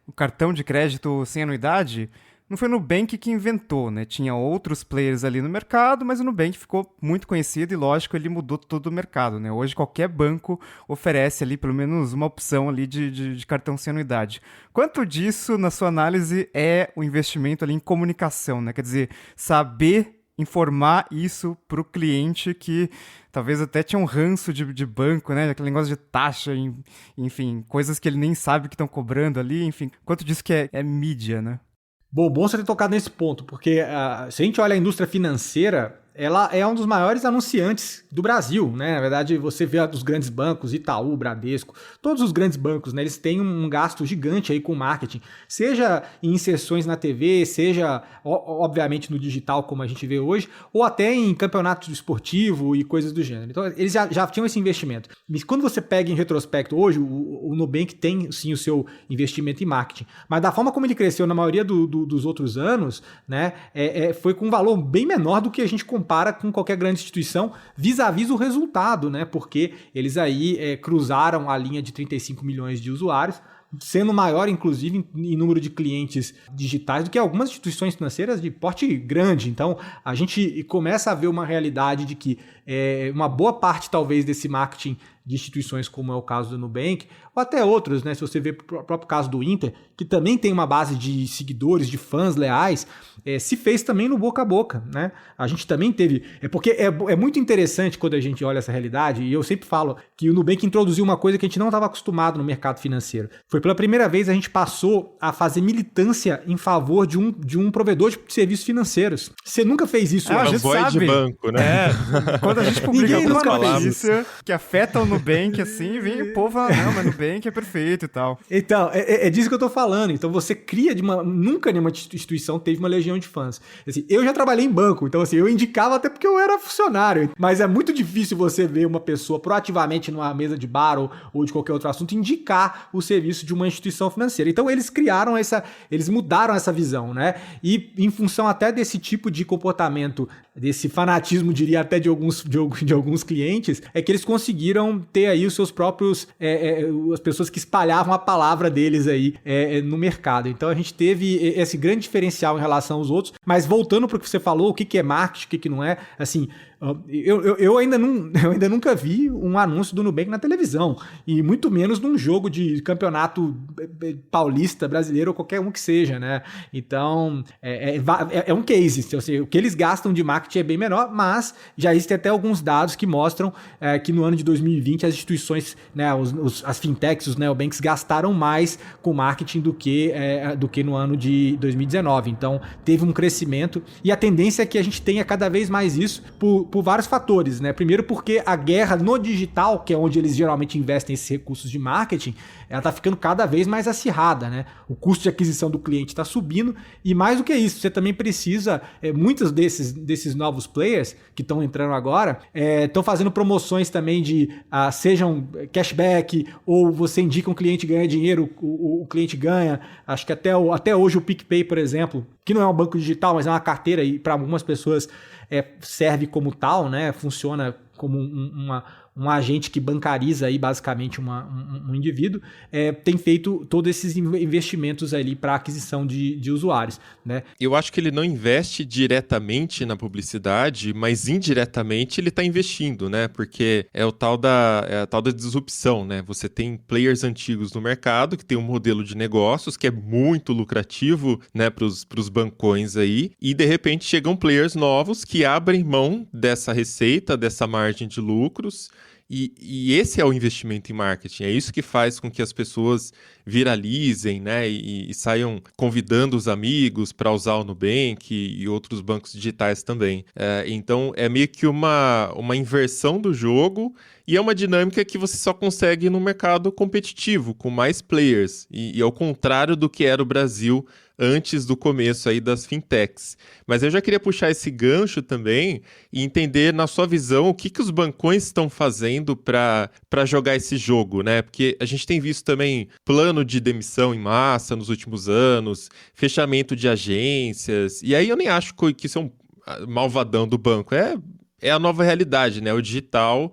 S3: o cartão de crédito sem anuidade não foi o Nubank que inventou, né? Tinha outros players ali no mercado, mas o Nubank ficou muito conhecido e, lógico, ele mudou todo o mercado, né? Hoje qualquer banco oferece ali pelo menos uma opção ali de cartão sem anuidade. Quanto disso, na sua análise, é o investimento ali em comunicação, né? Quer dizer, saber informar isso para o cliente que talvez até tinha um ranço de banco, né? Aquele negócio de taxa, enfim, coisas que ele nem sabe que estão cobrando ali, enfim. Quanto disso que é mídia, né?
S7: Bom você ter tocado nesse ponto, porque se a gente olha a indústria financeira, ela é um dos maiores anunciantes do Brasil, né? Na verdade, você vê os grandes bancos, Itaú, Bradesco, todos os grandes bancos, né? Eles têm um gasto gigante aí com marketing, seja em inserções na TV, seja, obviamente, no digital, como a gente vê hoje, ou até em campeonato esportivo e coisas do gênero. Então, eles já tinham esse investimento. Mas quando você pega em retrospecto, hoje, o Nubank tem, sim, o seu investimento em marketing. Mas da forma como ele cresceu na maioria dos outros anos, né? Foi com um valor bem menor do que a gente compara com qualquer grande instituição vis-à-vis o resultado, né? Porque eles aí cruzaram a linha de 35 milhões de usuários, sendo maior, inclusive, em número de clientes digitais do que algumas instituições financeiras de porte grande. Então, a gente começa a ver uma realidade de que uma boa parte, talvez, desse marketing de instituições, como é o caso do Nubank, ou até outros, né? Se você vê o próprio caso do Inter, que também tem uma base de seguidores, de fãs leais, se fez também no boca a boca, né? A gente também teve... Porque é muito interessante quando a gente olha essa realidade, e eu sempre falo que o Nubank introduziu uma coisa que a gente não estava acostumado no mercado financeiro. Foi pela primeira vez a gente passou a fazer militância em favor de um provedor de serviços financeiros. Você nunca fez isso,
S3: a gente sabe.
S2: De banco, né?
S3: Quando a gente publica alguma notícia que afeta o Nubank, assim, vem o povo fala, não, mas Nubank é perfeito e tal.
S7: Então, é disso que eu tô falando. Então, você cria nunca nenhuma instituição teve uma legião de fãs. Assim, eu já trabalhei em banco, então assim, eu indicava até porque eu era funcionário. Mas é muito difícil você ver uma pessoa proativamente numa mesa de bar ou de qualquer outro assunto indicar o serviço de uma instituição financeira. Então, eles mudaram essa visão, né? E em função até desse tipo de comportamento, desse fanatismo, diria até de alguns clientes, é que eles conseguiram ter aí os seus próprios, as pessoas que espalhavam a palavra deles aí no mercado. Então a gente teve esse grande diferencial em relação aos outros, mas voltando para o que você falou, o que é marketing, o que não é, assim, eu ainda nunca vi um anúncio do Nubank na televisão, e muito menos num jogo de campeonato paulista, brasileiro ou qualquer um que seja, né? Então, é um case. Então, assim, o que eles gastam de marketing é bem menor, mas já existem até alguns dados que mostram que no ano de 2020 as instituições, né, as fintechs, os neobanks gastaram mais com marketing do que no ano de 2019. Então, teve um crescimento, e a tendência é que a gente tenha cada vez mais isso por vários fatores, né? Primeiro porque a guerra no digital, que é onde eles geralmente investem esses recursos de marketing, ela está ficando cada vez mais acirrada, né? O custo de aquisição do cliente está subindo, e mais do que isso, você também precisa, muitos desses novos players que estão entrando agora, estão fazendo promoções também de, sejam cashback, ou você indica um cliente ganha dinheiro, o cliente ganha. Acho que até hoje o PicPay, por exemplo, que não é um banco digital, mas é uma carteira, e para algumas pessoas serve como tal, né? Funciona como um agente que bancariza aí basicamente um indivíduo, tem feito todos esses investimentos ali para aquisição de usuários, né?
S2: Eu acho que ele não investe diretamente na publicidade, mas indiretamente ele está investindo, né? Porque é a tal da disrupção, né? Você tem players antigos no mercado que tem um modelo de negócios que é muito lucrativo, né, para os bancões aí, e de repente chegam players novos que abrem mão dessa receita, dessa margem de lucros. E esse é o investimento em marketing, é isso que faz com que as pessoas viralizem, né, e saiam convidando os amigos para usar o Nubank e outros bancos digitais também. Então é meio que uma inversão do jogo, e é uma dinâmica que você só consegue no mercado competitivo, com mais players, e ao contrário do que era o Brasil antes do começo aí das fintechs. Mas eu já queria puxar esse gancho também e entender, na sua visão, o que os bancões estão fazendo para jogar esse jogo, né? Porque a gente tem visto também plano de demissão em massa nos últimos anos, fechamento de agências, e aí eu nem acho que isso é um malvadão do banco, é a nova realidade, né? O digital,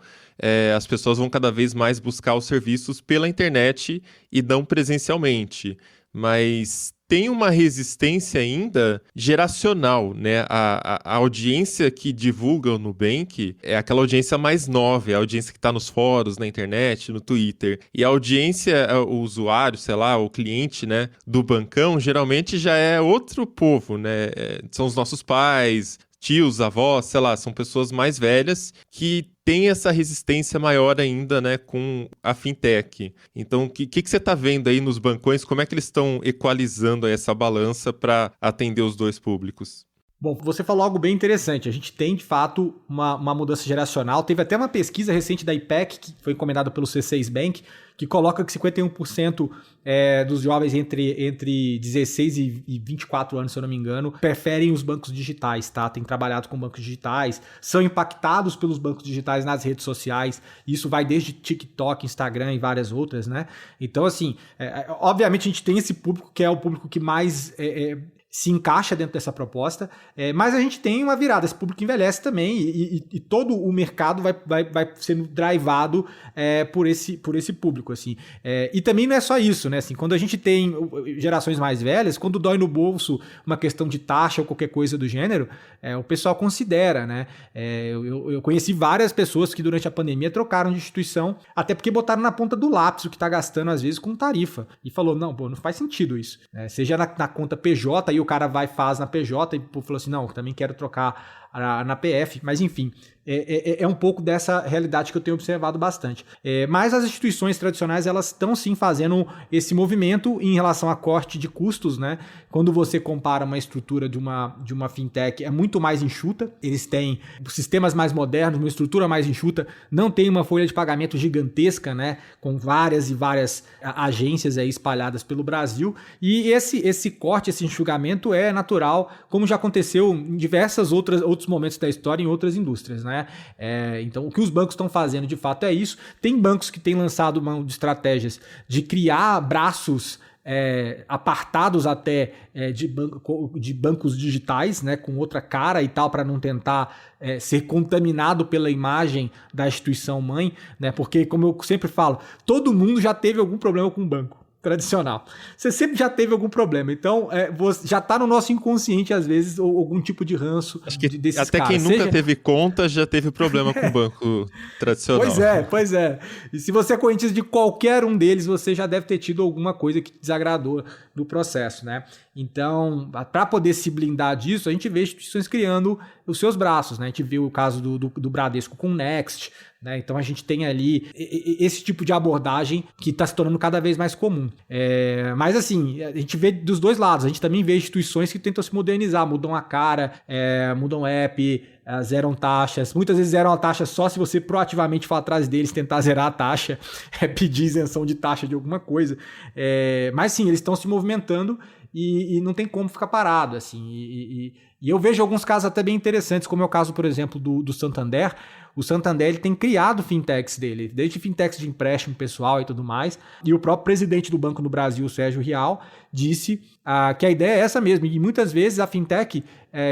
S2: as pessoas vão cada vez mais buscar os serviços pela internet e não presencialmente, mas tem uma resistência ainda geracional, né? A audiência que divulga o Nubank é aquela audiência mais nova, é a audiência que está nos fóruns, na internet, no Twitter. E a audiência, o usuário, sei lá, o cliente, né, do bancão, geralmente já é outro povo, né? São os nossos pais, tios, avós, sei lá, são pessoas mais velhas que têm essa resistência maior ainda, né, com a fintech. Então, o que você está vendo aí nos bancões? Como é que eles estão equalizando aí essa balança para atender os dois públicos?
S7: Bom, você falou algo bem interessante. A gente tem, de fato, uma mudança geracional. Teve até uma pesquisa recente da IPEC, que foi encomendada pelo C6 Bank, que coloca que 51% dos jovens entre 16 e 24 anos, se eu não me engano, preferem os bancos digitais, tá? Tem trabalhado com bancos digitais, são impactados pelos bancos digitais nas redes sociais. Isso vai desde TikTok, Instagram e várias outras, né? Então, assim, obviamente a gente tem esse público que é o público que mais se encaixa dentro dessa proposta, mas a gente tem uma virada, esse público envelhece também e todo o mercado vai sendo drivado por esse público, assim. E também não é só isso, né? Assim, quando a gente tem gerações mais velhas, quando dói no bolso uma questão de taxa ou qualquer coisa do gênero, o pessoal considera, né? Eu conheci várias pessoas que durante a pandemia trocaram de instituição, até porque botaram na ponta do lápis o que está gastando às vezes com tarifa, e falou, não faz sentido isso. Seja na conta PJ, aí o cara faz na PJ e falou assim, não, também quero trocar na PF, mas enfim, é um pouco dessa realidade que eu tenho observado bastante. Mas as instituições tradicionais, elas estão sim fazendo esse movimento em relação a corte de custos, né? Quando você compara uma estrutura de uma fintech, é muito mais enxuta, eles têm sistemas mais modernos, uma estrutura mais enxuta, não tem uma folha de pagamento gigantesca, né? Com várias e várias agências aí espalhadas pelo Brasil, e esse corte, esse enxugamento é natural, como já aconteceu em diversos outros momentos da história em outras indústrias, né? Então, o que os bancos estão fazendo de fato é isso. Tem bancos que têm lançado mão de estratégias de criar braços apartados até de bancos digitais, né, com outra cara e tal, para não tentar ser contaminado pela imagem da instituição mãe, né? Porque, como eu sempre falo, todo mundo já teve algum problema com o banco tradicional. Você sempre já teve algum problema. Então, já está no nosso inconsciente, às vezes, algum tipo de ranço.
S2: Acho que desses
S7: até
S2: caras. Quem nunca teve conta já teve problema com o banco tradicional.
S7: Pois é. E se você é correntista de qualquer um deles, você já deve ter tido alguma coisa que desagradou no processo, né? Então, para poder se blindar disso, a gente vê instituições criando os seus braços, né? A gente viu o caso do Bradesco com o Next, né? Então a gente tem ali esse tipo de abordagem que está se tornando cada vez mais comum. Mas assim, a gente vê dos dois lados. A gente também vê instituições que tentam se modernizar, mudam a cara, mudam o app, zeram taxas. Muitas vezes zeram a taxa só se você proativamente for atrás deles, tentar zerar a taxa, pedir isenção de taxa de alguma coisa. Mas sim, eles estão se movimentando e não tem como ficar parado, assim. E eu vejo alguns casos até bem interessantes, como é o caso, por exemplo, do Santander. O Santander, ele tem criado fintechs dele, desde fintechs de empréstimo pessoal e tudo mais. E o próprio presidente do banco no Brasil, Sérgio Rial, disse que a ideia é essa mesmo. E muitas vezes a fintech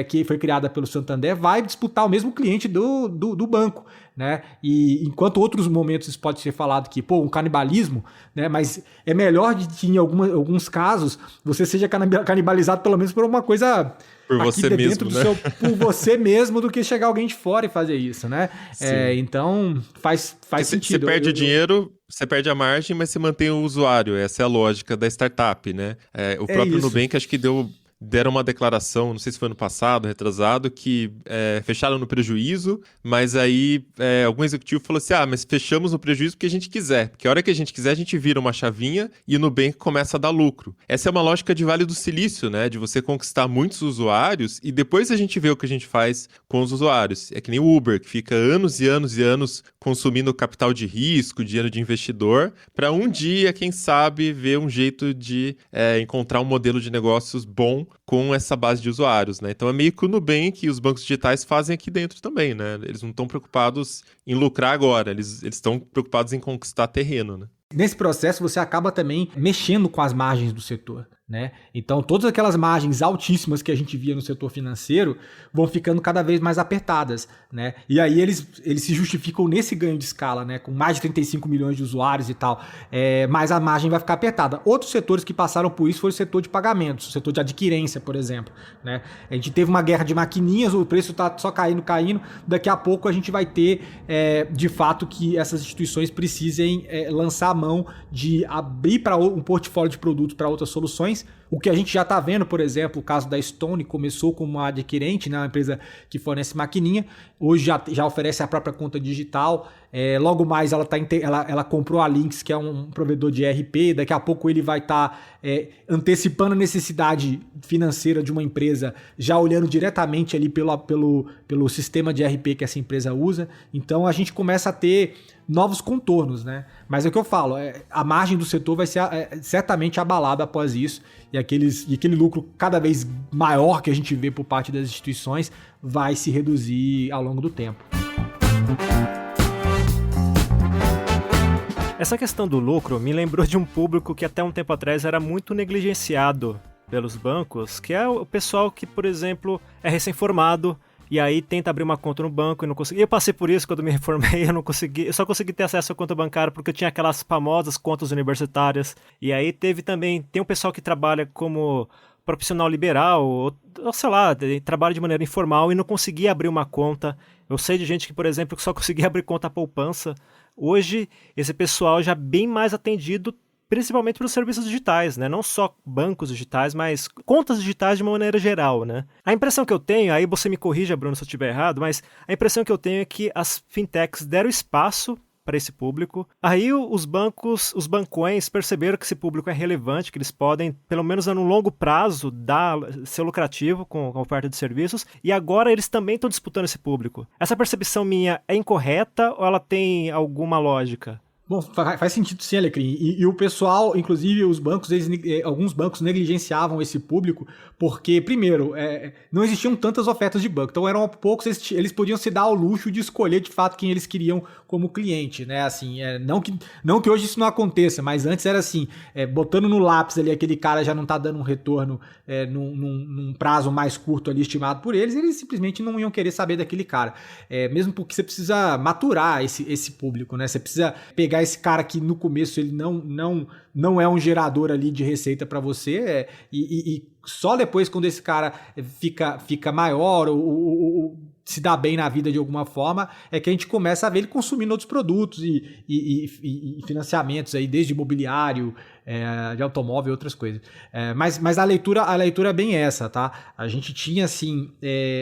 S7: que foi criada pelo Santander vai disputar o mesmo cliente do banco, né? E enquanto outros momentos isso pode ser falado que, um canibalismo, né? Mas é melhor que em alguns casos você seja canibalizado pelo menos por alguma coisa
S2: por você mesmo, né?
S7: Por você mesmo, do que chegar alguém de fora e fazer isso, né? Então faz sentido.
S2: Você perde o dinheiro, você perde a margem, mas você mantém o usuário. Essa é a lógica da startup, né? O próprio Nubank acho que deram uma declaração, não sei se foi ano passado, retrasado, que fecharam no prejuízo, mas aí algum executivo falou assim, mas fechamos no prejuízo porque a gente quiser, porque a hora que a gente quiser a gente vira uma chavinha e o Nubank começa a dar lucro. Essa é uma lógica de Vale do Silício, né, de você conquistar muitos usuários e depois a gente vê o que a gente faz com os usuários. É que nem o Uber, que fica anos e anos e anos consumindo capital de risco, dinheiro de investidor, para um dia, quem sabe, ver um jeito de encontrar um modelo de negócios bom com essa base de usuários, né? Então é meio que o Nubank e os bancos digitais fazem aqui dentro também, né? Eles não estão preocupados em lucrar agora, eles estão preocupados em conquistar terreno, né?
S7: Nesse processo você acaba também mexendo com as margens do setor, né? Então todas aquelas margens altíssimas que a gente via no setor financeiro vão ficando cada vez mais apertadas, né? E aí eles se justificam nesse ganho de escala, né? Com mais de 35 milhões de usuários e tal, mas a margem vai ficar apertada. Outros setores que passaram por isso foi o setor de pagamentos, o setor de adquirência, por exemplo, né? A gente teve uma guerra de maquininhas, o preço está só caindo, daqui a pouco a gente vai ter de fato que essas instituições precisem lançar a mão de abrir para um portfólio de produtos para outras soluções. O que a gente já está vendo, por exemplo, o caso da Stone começou como uma adquirente, né, uma empresa que fornece maquininha, hoje já oferece a própria conta digital, logo mais ela comprou a Lynx, que é um provedor de ERP, daqui a pouco ele vai estar antecipando a necessidade financeira de uma empresa, já olhando diretamente ali pelo sistema de ERP que essa empresa usa. Então a gente começa a ter novos contornos, né? Mas é o que eu falo, a margem do setor vai ser certamente abalada após isso, e aquele lucro cada vez maior que a gente vê por parte das instituições vai se reduzir ao longo do tempo.
S4: Essa questão do lucro me lembrou de um público que até um tempo atrás era muito negligenciado pelos bancos, que é o pessoal que, por exemplo, é recém-formado e aí tenta abrir uma conta no banco e não consegue. Eu passei por isso quando me reformei, eu só consegui ter acesso à conta bancária porque eu tinha aquelas famosas contas universitárias. E aí tem um pessoal que trabalha como profissional liberal, ou sei lá, trabalha de maneira informal e não conseguia abrir uma conta. Eu sei de gente que, por exemplo, só conseguia abrir conta poupança. Hoje, esse pessoal já é bem mais atendido, principalmente pelos serviços digitais, né? Não só bancos digitais, mas contas digitais de uma maneira geral, né? A impressão que eu tenho, aí você me corrija, Bruno, se eu estiver errado, mas a impressão que eu tenho é que as fintechs deram espaço para esse público. Aí os bancões perceberam que esse público é relevante, que eles podem, pelo menos no longo prazo, ser lucrativo com a oferta de serviços, e agora eles também estão disputando esse público. Essa percepção minha é incorreta ou ela tem alguma lógica?
S7: Bom, faz sentido sim, Alecrim. E o pessoal, inclusive os bancos, alguns bancos negligenciavam esse público porque, primeiro, não existiam tantas ofertas de banco. Então eram poucos, eles podiam se dar ao luxo de escolher de fato quem eles queriam como cliente, né? Assim, não que hoje isso não aconteça, mas antes era assim, botando no lápis ali, aquele cara já não tá dando um retorno num prazo mais curto ali estimado por eles simplesmente não iam querer saber daquele cara. Mesmo porque você precisa maturar esse público, né? Você precisa pegar esse cara que no começo ele não é um gerador ali de receita para você e só depois quando esse cara fica maior ou se dá bem na vida de alguma forma, é que a gente começa a ver ele consumindo outros produtos e financiamentos aí, desde imobiliário, de automóvel e outras coisas. Mas a leitura é bem essa, tá? A gente tinha, assim,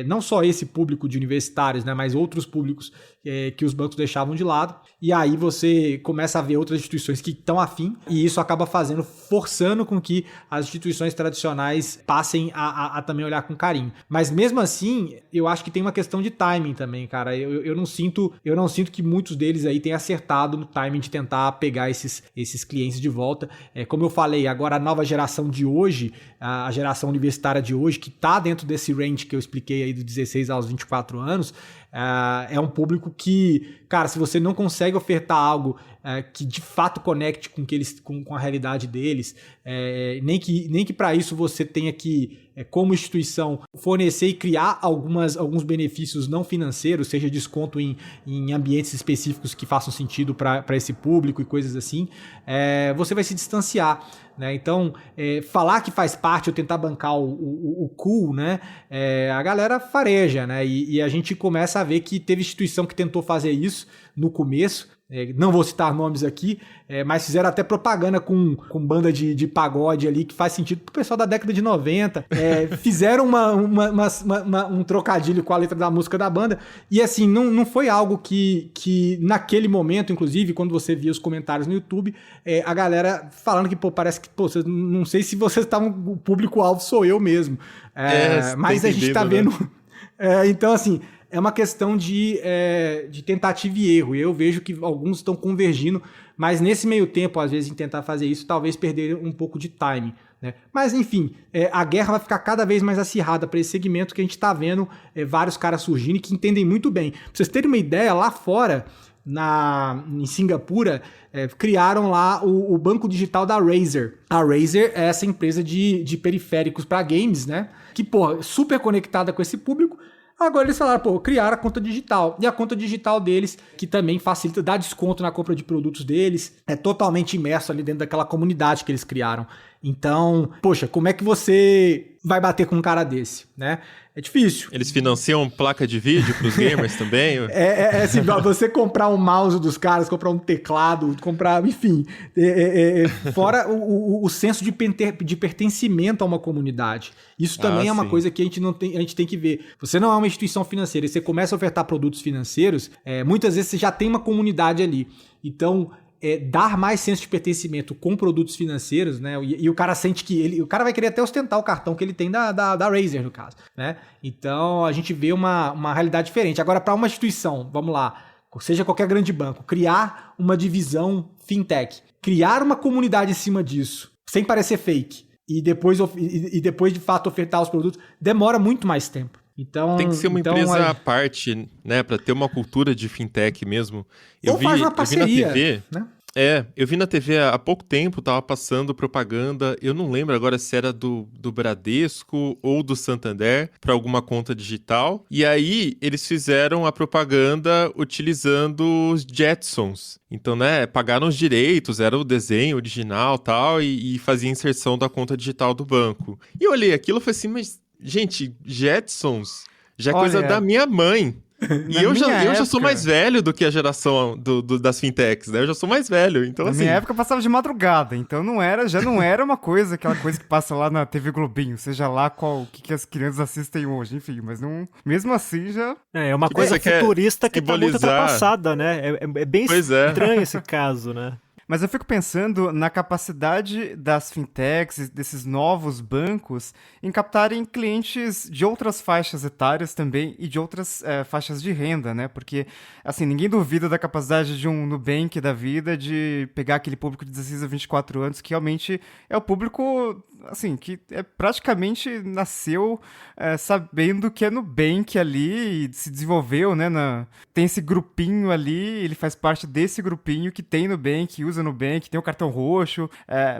S7: não só esse público de universitários, né, mas outros públicos que os bancos deixavam de lado, e aí você começa a ver outras instituições que estão afim, e isso acaba forçando com que as instituições tradicionais passem a também olhar com carinho. Mas mesmo assim, eu acho que tem uma questão de timing também, cara. Eu não sinto que muitos deles aí tenham acertado no timing de tentar pegar esses clientes de volta. Como eu falei, agora a nova geração de hoje, a geração universitária de hoje, que está dentro desse range que eu expliquei aí dos 16 aos 24 anos, é um público que, cara, se você não consegue ofertar algo que de fato conecte com a realidade deles, nem que para isso você tenha que, como instituição, fornecer e criar alguns benefícios não financeiros, seja desconto em ambientes específicos que façam sentido para esse público e coisas assim, você vai se distanciar, né? Então, falar que faz parte ou tentar bancar o cool, né? A galera fareja, né? E a gente começa a ver que teve instituição que tentou fazer isso no começo. Não vou citar nomes aqui, mas fizeram até propaganda com banda de pagode ali, que faz sentido pro pessoal da década de 90. Fizeram um trocadilho com a letra da música da banda. E assim, não foi algo que naquele momento, inclusive, quando você via os comentários no YouTube, a galera falando que, parece que, não sei se vocês estavam, o público-alvo sou eu mesmo. Mas a gente tá vendo... Então, assim... É uma questão de tentativa e erro. E eu vejo que alguns estão convergindo, mas nesse meio tempo, às vezes, em tentar fazer isso, talvez perder um pouco de time, né? Mas, enfim, a guerra vai ficar cada vez mais acirrada para esse segmento que a gente está vendo vários caras surgindo e que entendem muito bem. Pra vocês terem uma ideia, lá fora, em Singapura, criaram lá o banco digital da Razer. A Razer é essa empresa de periféricos para games, né? Que, super conectada com esse público. Agora eles falaram, criaram a conta digital. E a conta digital deles, que também facilita, dá desconto na compra de produtos deles, é totalmente imerso ali dentro daquela comunidade que eles criaram. Então, poxa, como é que você vai bater com um cara desse, né? É difícil.
S2: Eles financiam placa de vídeo para os gamers também?
S7: Assim, você comprar um mouse dos caras, comprar um teclado, enfim. Fora o senso de pertencimento a uma comunidade. Isso também é uma coisa que a gente tem que ver. Você não é uma instituição financeira e você começa a ofertar produtos financeiros, muitas vezes você já tem uma comunidade ali. Então... dar mais senso de pertencimento com produtos financeiros, né? E o cara sente que o cara vai querer até ostentar o cartão que ele tem da Razer, no caso, né? Então a gente vê uma realidade diferente. Agora, para uma instituição, vamos lá, seja qualquer grande banco, criar uma divisão fintech, criar uma comunidade em cima disso, sem parecer fake, e depois de fato ofertar os produtos, demora muito mais tempo. Então,
S2: tem que ser uma empresa à parte, né, para ter uma cultura de fintech mesmo.
S7: Faz uma parceria,
S2: eu vi na TV,
S7: né?
S2: Eu vi na TV há pouco tempo, tava passando propaganda, eu não lembro agora se era do Bradesco ou do Santander, para alguma conta digital, e aí eles fizeram a propaganda utilizando os Jetsons. Então, né, pagaram os direitos, era o desenho original tal, e fazia inserção da conta digital do banco. E eu olhei aquilo e falei assim, mas, gente, Jetsons já é coisa da minha mãe. E eu já sou mais velho do que a geração das fintechs, né? Eu já sou mais velho, então assim...
S3: Na minha época eu passava de madrugada, então já não era uma coisa, aquela coisa que passa lá na TV Globinho, seja lá o que as crianças assistem hoje, enfim, mas não... Mesmo assim já...
S4: É uma coisa futurista que tá muito ultrapassada, né? É bem estranho esse caso, né?
S3: Mas eu fico pensando na capacidade das fintechs, desses novos bancos, em captarem clientes de outras faixas etárias também e de outras faixas de renda, né? Porque, assim, ninguém duvida da capacidade de um Nubank da vida de pegar aquele público de 16 a 24 anos, que realmente é o público, assim, que praticamente nasceu sabendo que é Nubank ali e se desenvolveu, né? Tem esse grupinho ali, ele faz parte desse grupinho que tem Nubank, usa Nubank, tem o cartão roxo,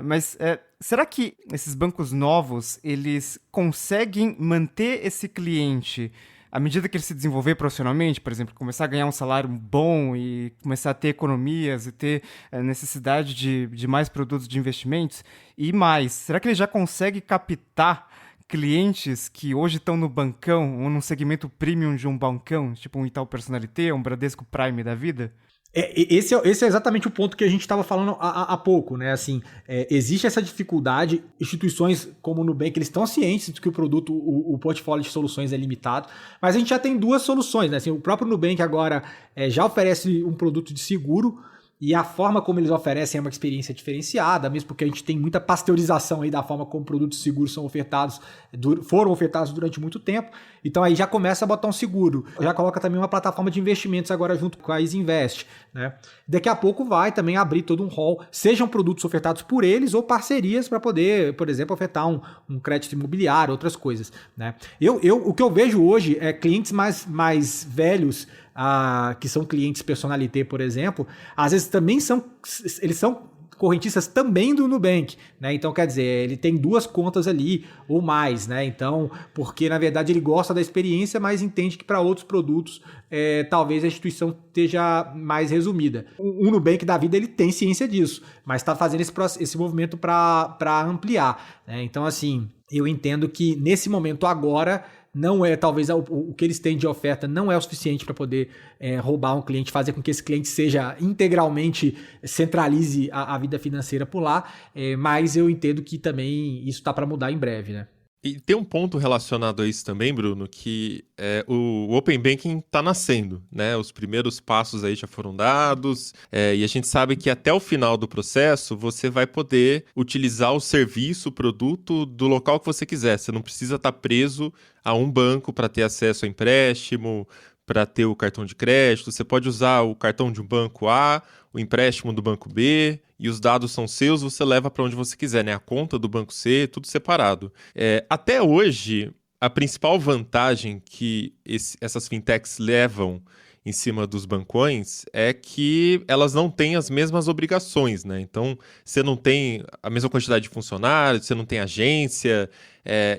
S3: mas será que esses bancos novos, eles conseguem manter esse cliente à medida que ele se desenvolver profissionalmente, por exemplo, começar a ganhar um salário bom e começar a ter economias e ter necessidade de mais produtos de investimentos? E mais, será que ele já consegue captar clientes que hoje estão no bancão ou no segmento premium de um bancão, tipo um Itaú Personalité, um Bradesco Prime da vida?
S7: Esse é exatamente o ponto que a gente estava falando há pouco, né? Assim, existe essa dificuldade, instituições como o Nubank, eles estão cientes de que o produto, o portfólio de soluções é limitado, mas a gente já tem duas soluções, né? Assim, o próprio Nubank agora já oferece um produto de seguro, e a forma como eles oferecem é uma experiência diferenciada, mesmo porque a gente tem muita pasteurização aí da forma como produtos seguros foram ofertados durante muito tempo. Então aí já começa a botar um seguro. Já coloca também uma plataforma de investimentos agora junto com a Easy Invest, né? Daqui a pouco vai também abrir todo um hall, sejam produtos ofertados por eles ou parcerias para poder, por exemplo, ofertar um crédito imobiliário, outras coisas, né? O que eu vejo hoje é clientes mais velhos, que são clientes personalité, por exemplo, às vezes também eles são correntistas também do Nubank, né? Então, quer dizer, ele tem duas contas ali ou mais, né? Então, porque na verdade ele gosta da experiência, mas entende que para outros produtos talvez a instituição esteja mais resumida. O Nubank da vida, ele tem ciência disso, mas está fazendo esse movimento para ampliar, né? Então, assim, eu entendo que nesse momento agora não talvez o que eles têm de oferta não é o suficiente para poder roubar um cliente, fazer com que esse cliente seja integralmente, centralize a vida financeira por lá, mas eu entendo que também isso está para mudar em breve, né?
S2: E tem um ponto relacionado a isso também, Bruno, que o Open Banking está nascendo, né? Os primeiros passos aí já foram dados, e a gente sabe que até o final do processo você vai poder utilizar o serviço, o produto do local que você quiser. Você não precisa estar preso a um banco para ter acesso a empréstimo, para ter o cartão de crédito. Você pode usar o cartão de um banco A, o empréstimo do banco B, e os dados são seus, você leva para onde você quiser, né? A conta do banco C, tudo separado. Até hoje, a principal vantagem que essas fintechs levam em cima dos bancões é que elas não têm as mesmas obrigações, né? Então, você não tem a mesma quantidade de funcionários, você não tem agência,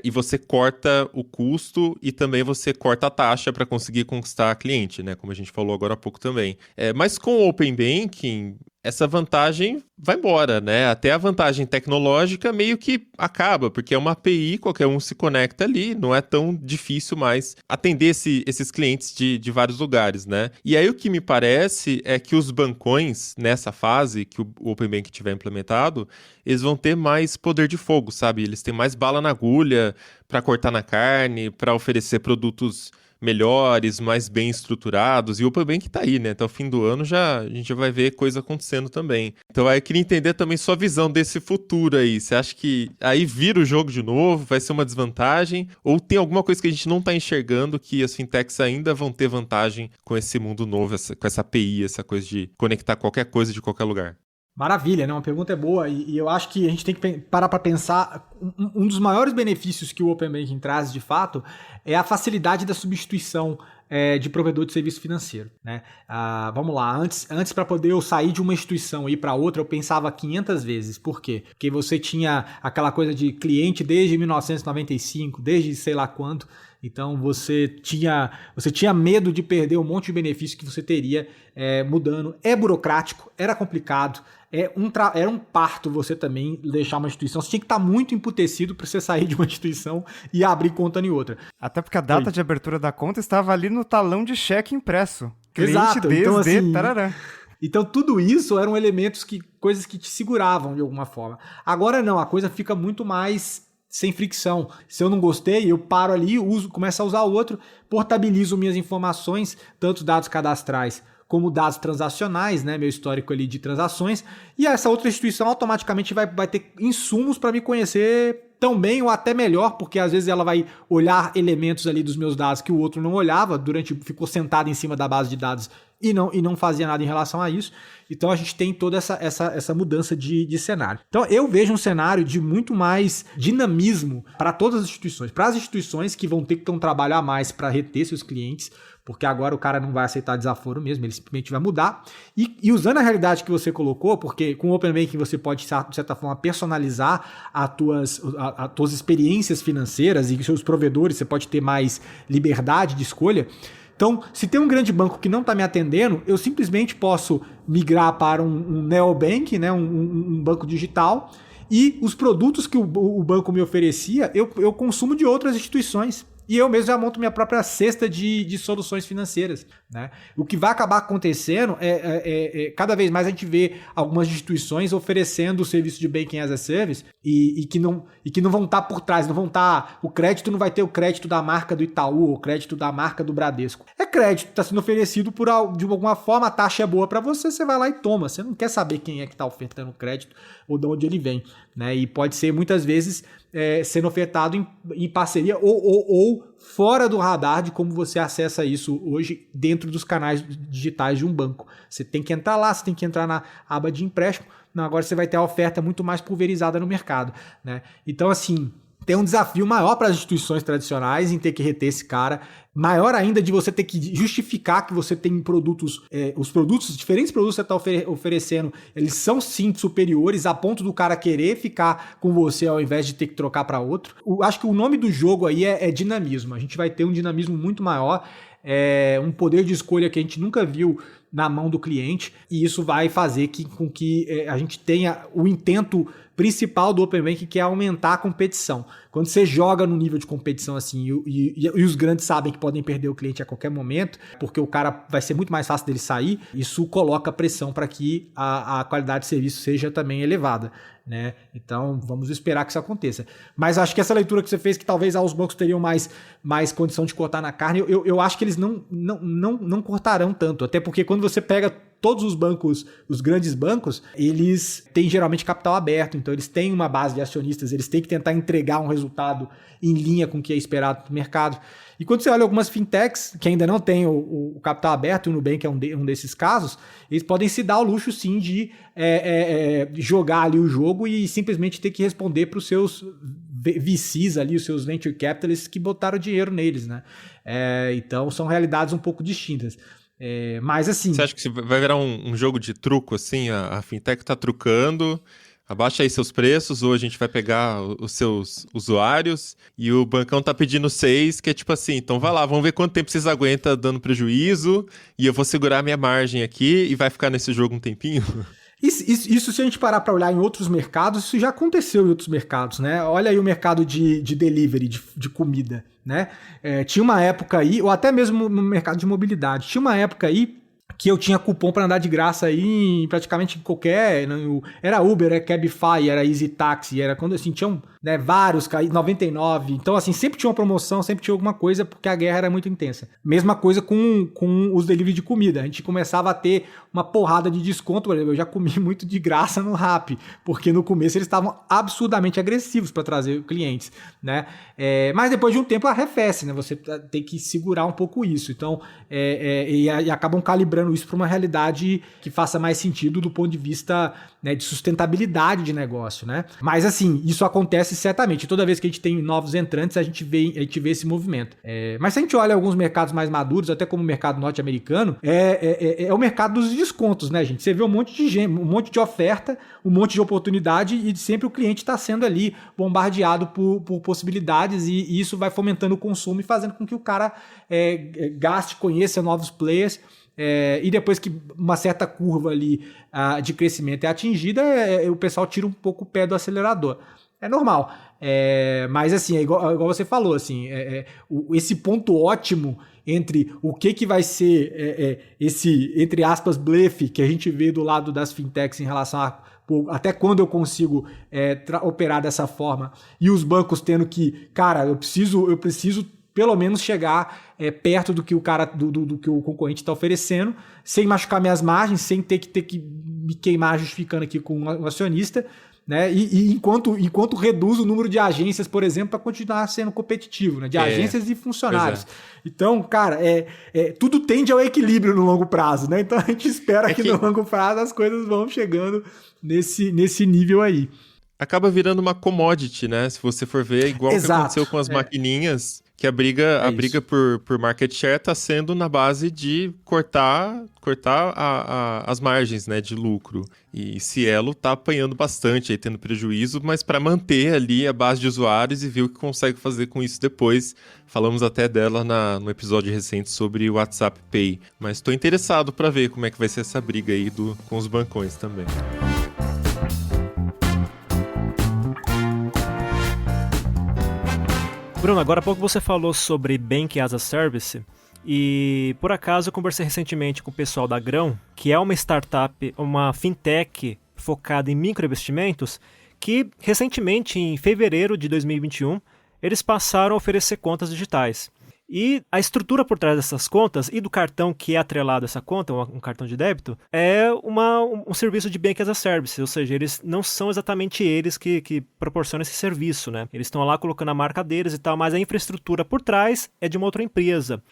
S2: e você corta o custo e também você corta a taxa para conseguir conquistar a cliente, né? Como a gente falou agora há pouco também. Mas com o Open Banking, essa vantagem vai embora, né? Até a vantagem tecnológica meio que acaba, porque é uma API, qualquer um se conecta ali, não é tão difícil mais atender esses clientes de vários lugares, né? E aí o que me parece é que os bancões, nessa fase que o Open Banking tiver implementado, eles vão ter mais poder de fogo, sabe? Eles têm mais bala na agulha para cortar na carne, para oferecer produtos melhores, mais bem estruturados, e o Open Bank tá aí, né? Até o fim do ano a gente já vai ver coisa acontecendo também. Então aí eu queria entender também sua visão desse futuro aí. Você acha que aí vira o jogo de novo, vai ser uma desvantagem? Ou tem alguma coisa que a gente não tá enxergando que as fintechs ainda vão ter vantagem com esse mundo novo, com essa API, essa coisa de conectar qualquer coisa de qualquer lugar?
S7: Maravilha, né? Uma pergunta boa e eu acho que a gente tem que parar para pensar. Um dos maiores benefícios que o Open Banking traz, de fato, é a facilidade da substituição de provedor de serviço financeiro, né? Vamos lá, antes para poder eu sair de uma instituição e ir para outra, eu pensava 500 vezes. Por quê? Porque você tinha aquela coisa de cliente desde 1995, desde sei lá quando. Então você tinha medo de perder um monte de benefício que você teria mudando. É burocrático, era complicado, era um parto você também deixar uma instituição. Você tinha que estar muito emputecido para você sair de uma instituição e abrir conta em outra.
S3: Até porque a data de abertura da conta estava ali no talão de cheque impresso. Cliente
S7: Exato.
S3: desde,
S7: então, assim,
S3: tarará.
S7: Então tudo isso eram elementos coisas que te seguravam de alguma forma. Agora não, a coisa fica muito mais sem fricção. Se eu não gostei, eu paro ali, começo a usar o outro, portabilizo minhas informações, tanto dados cadastrais como dados transacionais, né, meu histórico ali de transações, e essa outra instituição automaticamente vai ter insumos para me conhecer tão bem ou até melhor, porque às vezes ela vai olhar elementos ali dos meus dados que o outro não olhava, ficou sentado em cima da base de dados e não fazia nada em relação a isso. Então a gente tem toda essa mudança de cenário. Então eu vejo um cenário de muito mais dinamismo para todas as instituições, para as instituições que vão ter que ter um trabalho a mais para reter seus clientes, porque agora o cara não vai aceitar desaforo mesmo, ele simplesmente vai mudar. E usando a realidade que você colocou, porque com o Open Banking você pode, de certa forma, personalizar as tuas experiências financeiras e seus provedores, você pode ter mais liberdade de escolha. Então, se tem um grande banco que não está me atendendo, eu simplesmente posso migrar para um neobank, né, um banco digital, e os produtos que o banco me oferecia, eu consumo de outras instituições. E eu mesmo já monto minha própria cesta de soluções financeiras, né? O que vai acabar acontecendo cada vez mais a gente vê algumas instituições oferecendo o serviço de Banking as a Service e que não vão estar por trás, o crédito não vai ter o crédito da marca do Itaú ou o crédito da marca do Bradesco. É crédito, está sendo oferecido de alguma forma, a taxa é boa para você vai lá e toma. Você não quer saber quem é que está ofertando o crédito ou de onde ele vem, né? E pode ser muitas vezes sendo ofertado em parceria ou fora do radar de como você acessa isso hoje dentro dos canais digitais de um banco. Você tem que entrar lá, você tem que entrar na aba de empréstimo. Não, agora você vai ter a oferta muito mais pulverizada no mercado, né? Então, assim, tem um desafio maior para as instituições tradicionais em ter que reter esse cara, maior ainda de você ter que justificar que você tem produtos, os diferentes produtos que você está oferecendo, eles são sim superiores a ponto do cara querer ficar com você ao invés de ter que trocar para outro. Acho que o nome do jogo aí é dinamismo. A gente vai ter um dinamismo muito maior, um poder de escolha que a gente nunca viu na mão do cliente, e isso vai fazer com que a gente tenha o intento principal do Open Banking, que é aumentar a competição. Quando você joga no nível de competição assim e os grandes sabem que podem perder o cliente a qualquer momento, porque o cara vai ser muito mais fácil dele sair, isso coloca pressão para que a qualidade de serviço seja também elevada, né? Então vamos esperar que isso aconteça. Mas acho que essa leitura que você fez, que talvez os bancos teriam mais condição de cortar na carne, eu acho que eles não cortarão tanto, até porque quando você pega todos os bancos, os grandes bancos, eles têm geralmente capital aberto, então eles têm uma base de acionistas, eles têm que tentar entregar um resultado em linha com o que é esperado do mercado. E quando você olha algumas fintechs que ainda não têm o capital aberto, o Nubank é um desses casos, eles podem se dar o luxo sim de jogar ali o jogo e simplesmente ter que responder para os seus VCs ali, os seus venture capitalists que botaram dinheiro neles, né? Então são realidades um pouco distintas. Mas assim...
S2: Você acha que vai virar um jogo de truco, assim? A fintech tá trucando, abaixa aí seus preços, ou a gente vai pegar os seus usuários e o bancão tá pedindo 6, que é tipo assim, então vai lá, vamos ver quanto tempo vocês aguentam dando prejuízo e eu vou segurar minha margem aqui e vai ficar nesse jogo um tempinho?
S7: Isso se a gente parar para olhar em outros mercados, isso já aconteceu em outros mercados, né? Olha aí o mercado de delivery, de comida, né? Tinha uma época aí, ou até mesmo no mercado de mobilidade, tinha uma época aí que eu tinha cupom para andar de graça aí em praticamente qualquer... Era Uber, era Cabify, era Easy Taxi, era quando assim, tinham vários, 99. Então, assim, sempre tinha uma promoção, sempre tinha alguma coisa, porque a guerra era muito intensa. Mesma coisa com os delivery de comida. A gente começava a ter uma porrada de desconto. Por exemplo, eu já comi muito de graça no Rappi, porque no começo eles estavam absurdamente agressivos para trazer clientes, né? Mas depois de um tempo arrefece, né? Você tem que segurar um pouco isso. Então, e acabam calibrando migrando isso para uma realidade que faça mais sentido do ponto de vista, né, de sustentabilidade de negócio, né? Mas assim, isso acontece certamente. Toda vez que a gente tem novos entrantes, a gente vê esse movimento. Mas se a gente olha alguns mercados mais maduros, até como o mercado norte-americano, é o mercado dos descontos, né, gente? Você vê um monte de gente, um monte de oferta, um monte de oportunidade e sempre o cliente está sendo ali bombardeado por possibilidades e isso vai fomentando o consumo e fazendo com que o cara gaste, conheça novos players. E depois que uma certa curva ali de crescimento é atingida, o pessoal tira um pouco o pé do acelerador. É normal. Mas assim, é igual você falou, assim, esse ponto ótimo entre o que vai ser esse, entre aspas, blefe que a gente vê do lado das fintechs em relação a até quando eu consigo operar dessa forma, e os bancos tendo que, cara, eu preciso pelo menos chegar perto do que o cara, do que o concorrente está oferecendo, sem machucar minhas margens, sem ter que me queimar justificando aqui com o acionista, né? E enquanto reduz o número de agências, por exemplo, para continuar sendo competitivo, né? De agências e funcionários. Então, cara, tudo tende ao equilíbrio no longo prazo, né? Então a gente espera que no longo prazo as coisas vão chegando nesse nível aí.
S2: Acaba virando uma commodity, né? Se você for ver, igual que aconteceu com as maquininhas, que a briga por market share está sendo na base de cortar as margens, né, de lucro. E Cielo está apanhando bastante, aí tendo prejuízo, mas para manter ali a base de usuários e ver o que consegue fazer com isso depois. Falamos até dela no episódio recente sobre o WhatsApp Pay. Mas estou interessado para ver como é que vai ser essa briga aí com os bancões também.
S4: Bruno, agora há pouco você falou sobre Banking as a Service e, por acaso, eu conversei recentemente com o pessoal da Grão, que é uma startup, uma fintech focada em microinvestimentos, que recentemente, em fevereiro de 2021, eles passaram a oferecer contas digitais. E a estrutura por trás dessas contas e do cartão que é atrelado a essa conta, um cartão de débito, é um serviço de Banking as a Service, ou seja, eles não são exatamente eles que proporcionam esse serviço, né? Eles estão lá colocando a marca deles e tal, mas a infraestrutura por trás é de uma outra empresa.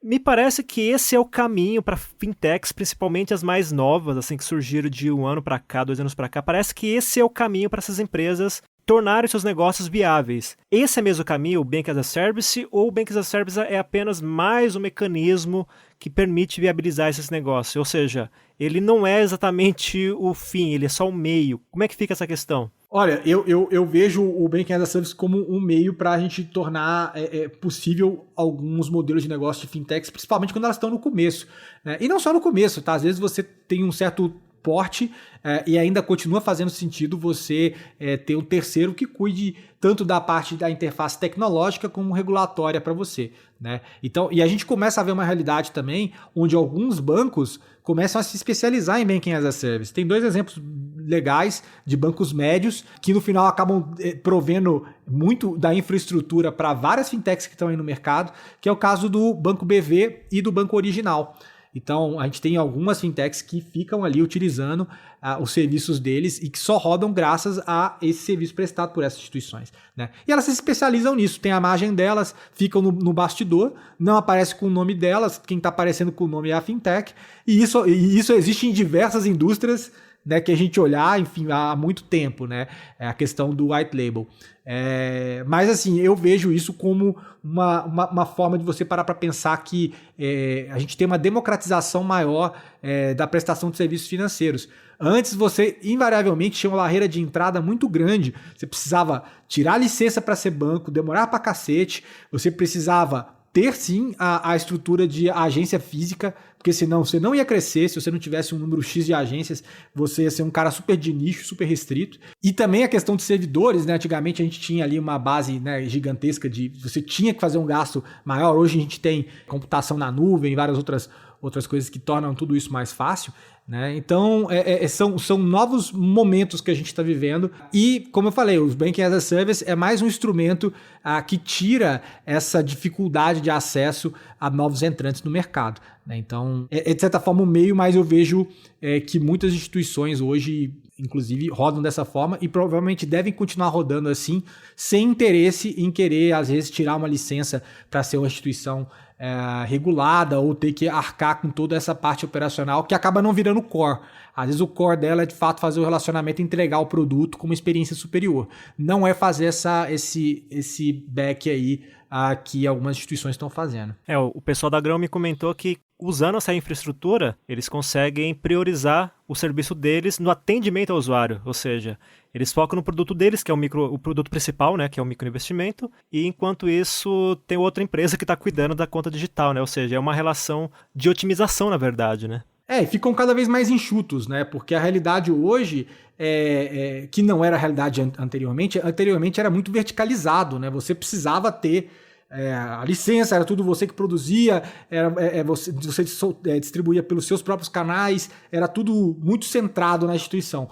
S4: Me parece que esse é o caminho para fintechs, principalmente as mais novas, assim, que surgiram de 1 ano para cá, 2 anos para cá. Parece que esse é o caminho para essas empresas tornarem seus negócios viáveis. Esse é mesmo o caminho, o Banking as a Service, ou o Banking as a Service é apenas mais um mecanismo que permite viabilizar esses negócios? Ou seja, ele não é exatamente o fim, ele é só o meio. Como é que fica essa questão?
S7: Olha, eu vejo o Banking as a Service como um meio para a gente tornar possível alguns modelos de negócio de fintechs, principalmente quando elas estão no começo, né? E não só no começo, tá? Às vezes você tem um certo porte e ainda continua fazendo sentido você ter um terceiro que cuide tanto da parte da interface tecnológica como regulatória para você, né? Então, e a gente começa a ver uma realidade também onde alguns bancos começam a se especializar em Banking as a Service. Tem 2 exemplos legais de bancos médios que no final acabam provendo muito da infraestrutura para várias fintechs que estão aí no mercado, que é o caso do Banco BV e do Banco Original. Então, a gente tem algumas fintechs que ficam ali utilizando os serviços deles e que só rodam graças a esse serviço prestado por essas instituições, né? E elas se especializam nisso, tem a margem delas, ficam no bastidor, não aparece com o nome delas, quem está aparecendo com o nome é a fintech, e isso existe em diversas indústrias, né, que a gente olhar, enfim, há muito tempo, né? É a questão do white label. Mas assim, eu vejo isso como uma forma de você parar para pensar que a gente tem uma democratização maior da prestação de serviços financeiros. Antes você invariavelmente tinha uma barreira de entrada muito grande, você precisava tirar licença para ser banco, demorar para cacete, você precisava ter sim a estrutura de agência física, porque senão você não ia crescer. Se você não tivesse um número X de agências, você ia ser um cara super de nicho, super restrito. E também a questão de servidores, né? Antigamente a gente tinha ali uma base, né, gigantesca de você tinha que fazer um gasto maior. Hoje a gente tem computação na nuvem e várias outras coisas que tornam tudo isso mais fácil, né? Então, são novos momentos que a gente está vivendo e, como eu falei, os Banking as a Service é mais um instrumento que tira essa dificuldade de acesso a novos entrantes no mercado, né? Então, de certa forma, um meio, mas eu vejo que muitas instituições hoje, inclusive, rodam dessa forma e provavelmente devem continuar rodando assim, sem interesse em querer, às vezes, tirar uma licença para ser uma instituição regulada ou ter que arcar com toda essa parte operacional que acaba não virando core. Às vezes o core dela é de fato fazer o relacionamento e entregar o produto com uma experiência superior. Não é fazer esse back aí que algumas instituições estão fazendo.
S4: O pessoal da Grão me comentou que usando essa infraestrutura, eles conseguem priorizar o serviço deles no atendimento ao usuário, ou seja, eles focam no produto deles, que é o produto principal, né, que é o microinvestimento, e enquanto isso tem outra empresa que está cuidando da conta digital, né, ou seja, é uma relação de otimização, na verdade, né.
S7: E ficam cada vez mais enxutos, né? Porque a realidade hoje, que não era a realidade anteriormente era muito verticalizado, né? Você precisava ter a licença, era tudo você que produzia, você distribuía pelos seus próprios canais, era tudo muito centrado na instituição.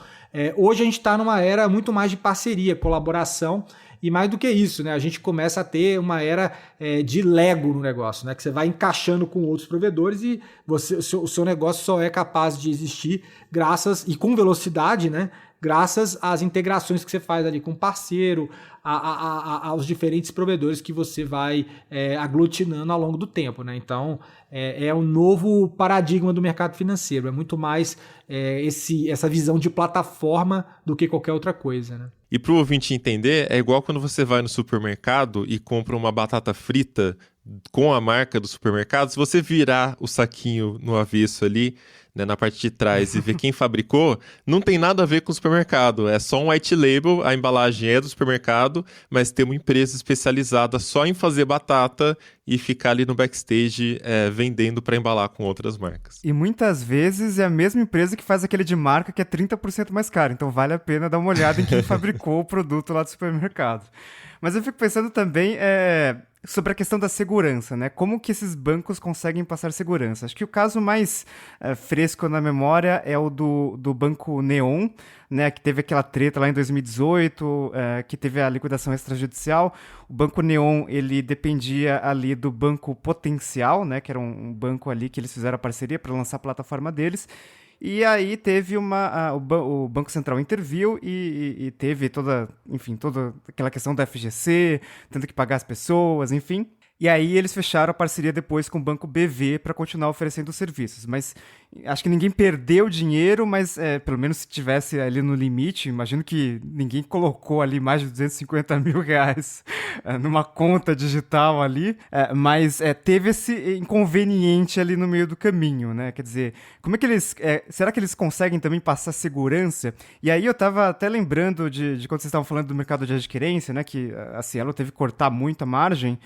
S7: Hoje a gente está numa era muito mais de parceria, colaboração, e mais do que isso, né? A gente começa a ter uma era de Lego no negócio, né? Que você vai encaixando com outros provedores e o seu negócio só é capaz de existir graças, e com velocidade, né? Graças às integrações que você faz ali com o parceiro, aos diferentes provedores que você vai aglutinando ao longo do tempo, né? Então, é um novo paradigma do mercado financeiro, é muito mais essa visão de plataforma do que qualquer outra coisa, né?
S2: E para o ouvinte entender, é igual quando você vai no supermercado e compra uma batata frita com a marca do supermercado. Se você virar o saquinho no avesso ali, né, na parte de trás, e ver quem fabricou, não tem nada a ver com o supermercado. É só um white label, a embalagem é do supermercado, mas tem uma empresa especializada só em fazer batata e ficar ali no backstage vendendo para embalar com outras marcas.
S3: E muitas vezes é a mesma empresa que faz aquele de marca que é 30% mais caro. Então vale a pena dar uma olhada em quem fabricou o produto lá do supermercado. Mas eu fico pensando também sobre a questão da segurança, né? Como que esses bancos conseguem passar segurança? Acho que o caso mais fresco na memória é o do Banco Neon, né? Que teve aquela treta lá em 2018, que teve a liquidação extrajudicial. O Banco Neon, ele dependia ali do Banco Potencial, né? Que era um banco ali que eles fizeram a parceria para lançar a plataforma deles. E aí teve o Banco Central interviu e teve toda aquela questão da FGC, tendo que pagar as pessoas, enfim. E aí eles fecharam a parceria depois com o Banco BV para continuar oferecendo os serviços. Mas acho que ninguém perdeu dinheiro, mas pelo menos se tivesse ali no limite, imagino que ninguém colocou ali mais de 250 mil reais numa conta digital ali, mas teve esse inconveniente ali no meio do caminho, né? Quer dizer, como é que eles... será que eles conseguem também passar segurança? E aí eu tava até lembrando de quando vocês estavam falando do mercado de adquirência, né? Que a Cielo teve que cortar muito a margem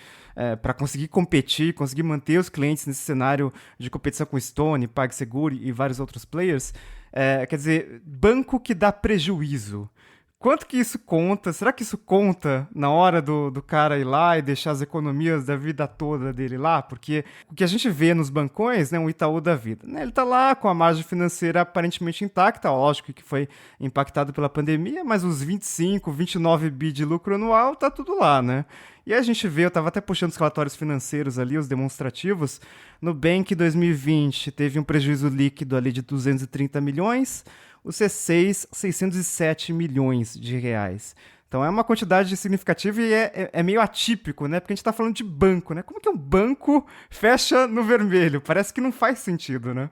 S3: para conseguir competir, conseguir manter os clientes nesse cenário de competição com Stone, PagSeguro e vários outros players. Quer dizer, banco que dá prejuízo. Quanto que isso conta? Será que isso conta na hora do cara ir lá e deixar as economias da vida toda dele lá? Porque o que a gente vê nos bancões, né, um Itaú da vida, né, ele tá lá com a margem financeira aparentemente intacta, lógico que foi impactado pela pandemia, mas os 25, 29 bi de lucro anual tá tudo lá, né? E a gente vê, eu estava até puxando os relatórios financeiros ali, os demonstrativos, Nubank 2020 teve um prejuízo líquido ali de 230 milhões, o C6, 607 milhões de reais. Então é uma quantidade significativa e é meio atípico, né? Porque a gente está falando de banco, né? Como que um banco fecha no vermelho? Parece que não faz sentido, né?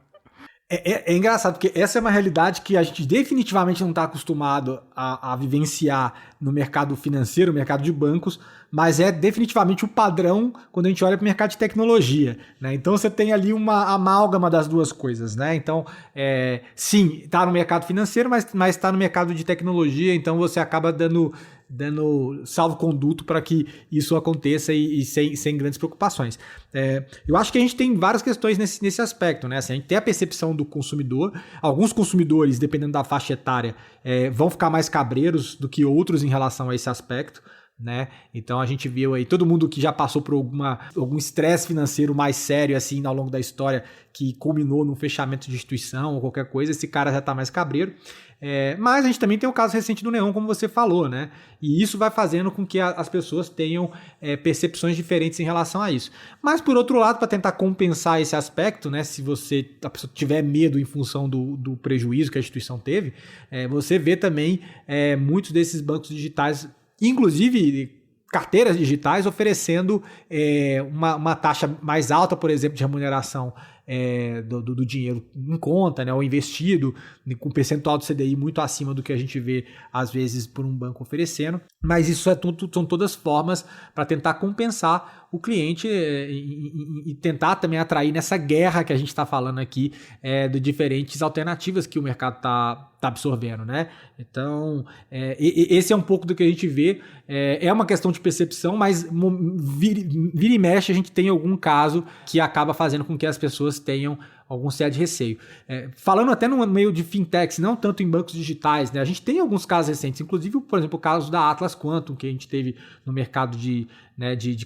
S7: É engraçado, porque essa é uma realidade que a gente definitivamente não está acostumado a vivenciar no mercado financeiro, no mercado de bancos, mas é definitivamente o padrão quando a gente olha para o mercado de tecnologia, né? Então você tem ali uma amálgama das duas coisas, né? Então, sim, está no mercado financeiro, mas está no mercado de tecnologia, então você acaba dando salvo-conduto para que isso aconteça e sem grandes preocupações. Eu acho que a gente tem várias questões nesse aspecto, né? Assim, a gente tem a percepção do consumidor. Alguns consumidores, dependendo da faixa etária, vão ficar mais cabreiros do que outros em relação a esse aspecto, né? Então a gente viu aí todo mundo que já passou por algum estresse financeiro mais sério assim ao longo da história, que culminou num fechamento de instituição ou qualquer coisa, esse cara já está mais cabreiro. Mas a gente também tem o caso recente do Neon, como você falou, né? E isso vai fazendo com que as pessoas tenham percepções diferentes em relação a isso. Mas, por outro lado, para tentar compensar esse aspecto, né? Se a pessoa tiver medo em função do prejuízo que a instituição teve, você vê também muitos desses bancos digitais, inclusive carteiras digitais oferecendo uma taxa mais alta, por exemplo, de remuneração do dinheiro em conta, né, ou investido, com percentual do CDI muito acima do que a gente vê, às vezes, por um banco oferecendo. Mas isso são todas formas para tentar compensar o cliente e tentar também atrair nessa guerra que a gente está falando aqui de diferentes alternativas que o mercado está absorvendo, né? Então, esse é um pouco do que a gente vê. É uma questão de percepção, mas vira e mexe a gente tem algum caso que acaba fazendo com que as pessoas tenham algum certo receio. Falando até no meio de fintechs, não tanto em bancos digitais, né? A gente tem alguns casos recentes, inclusive, por exemplo, o caso da Atlas Quantum, que a gente teve no mercado de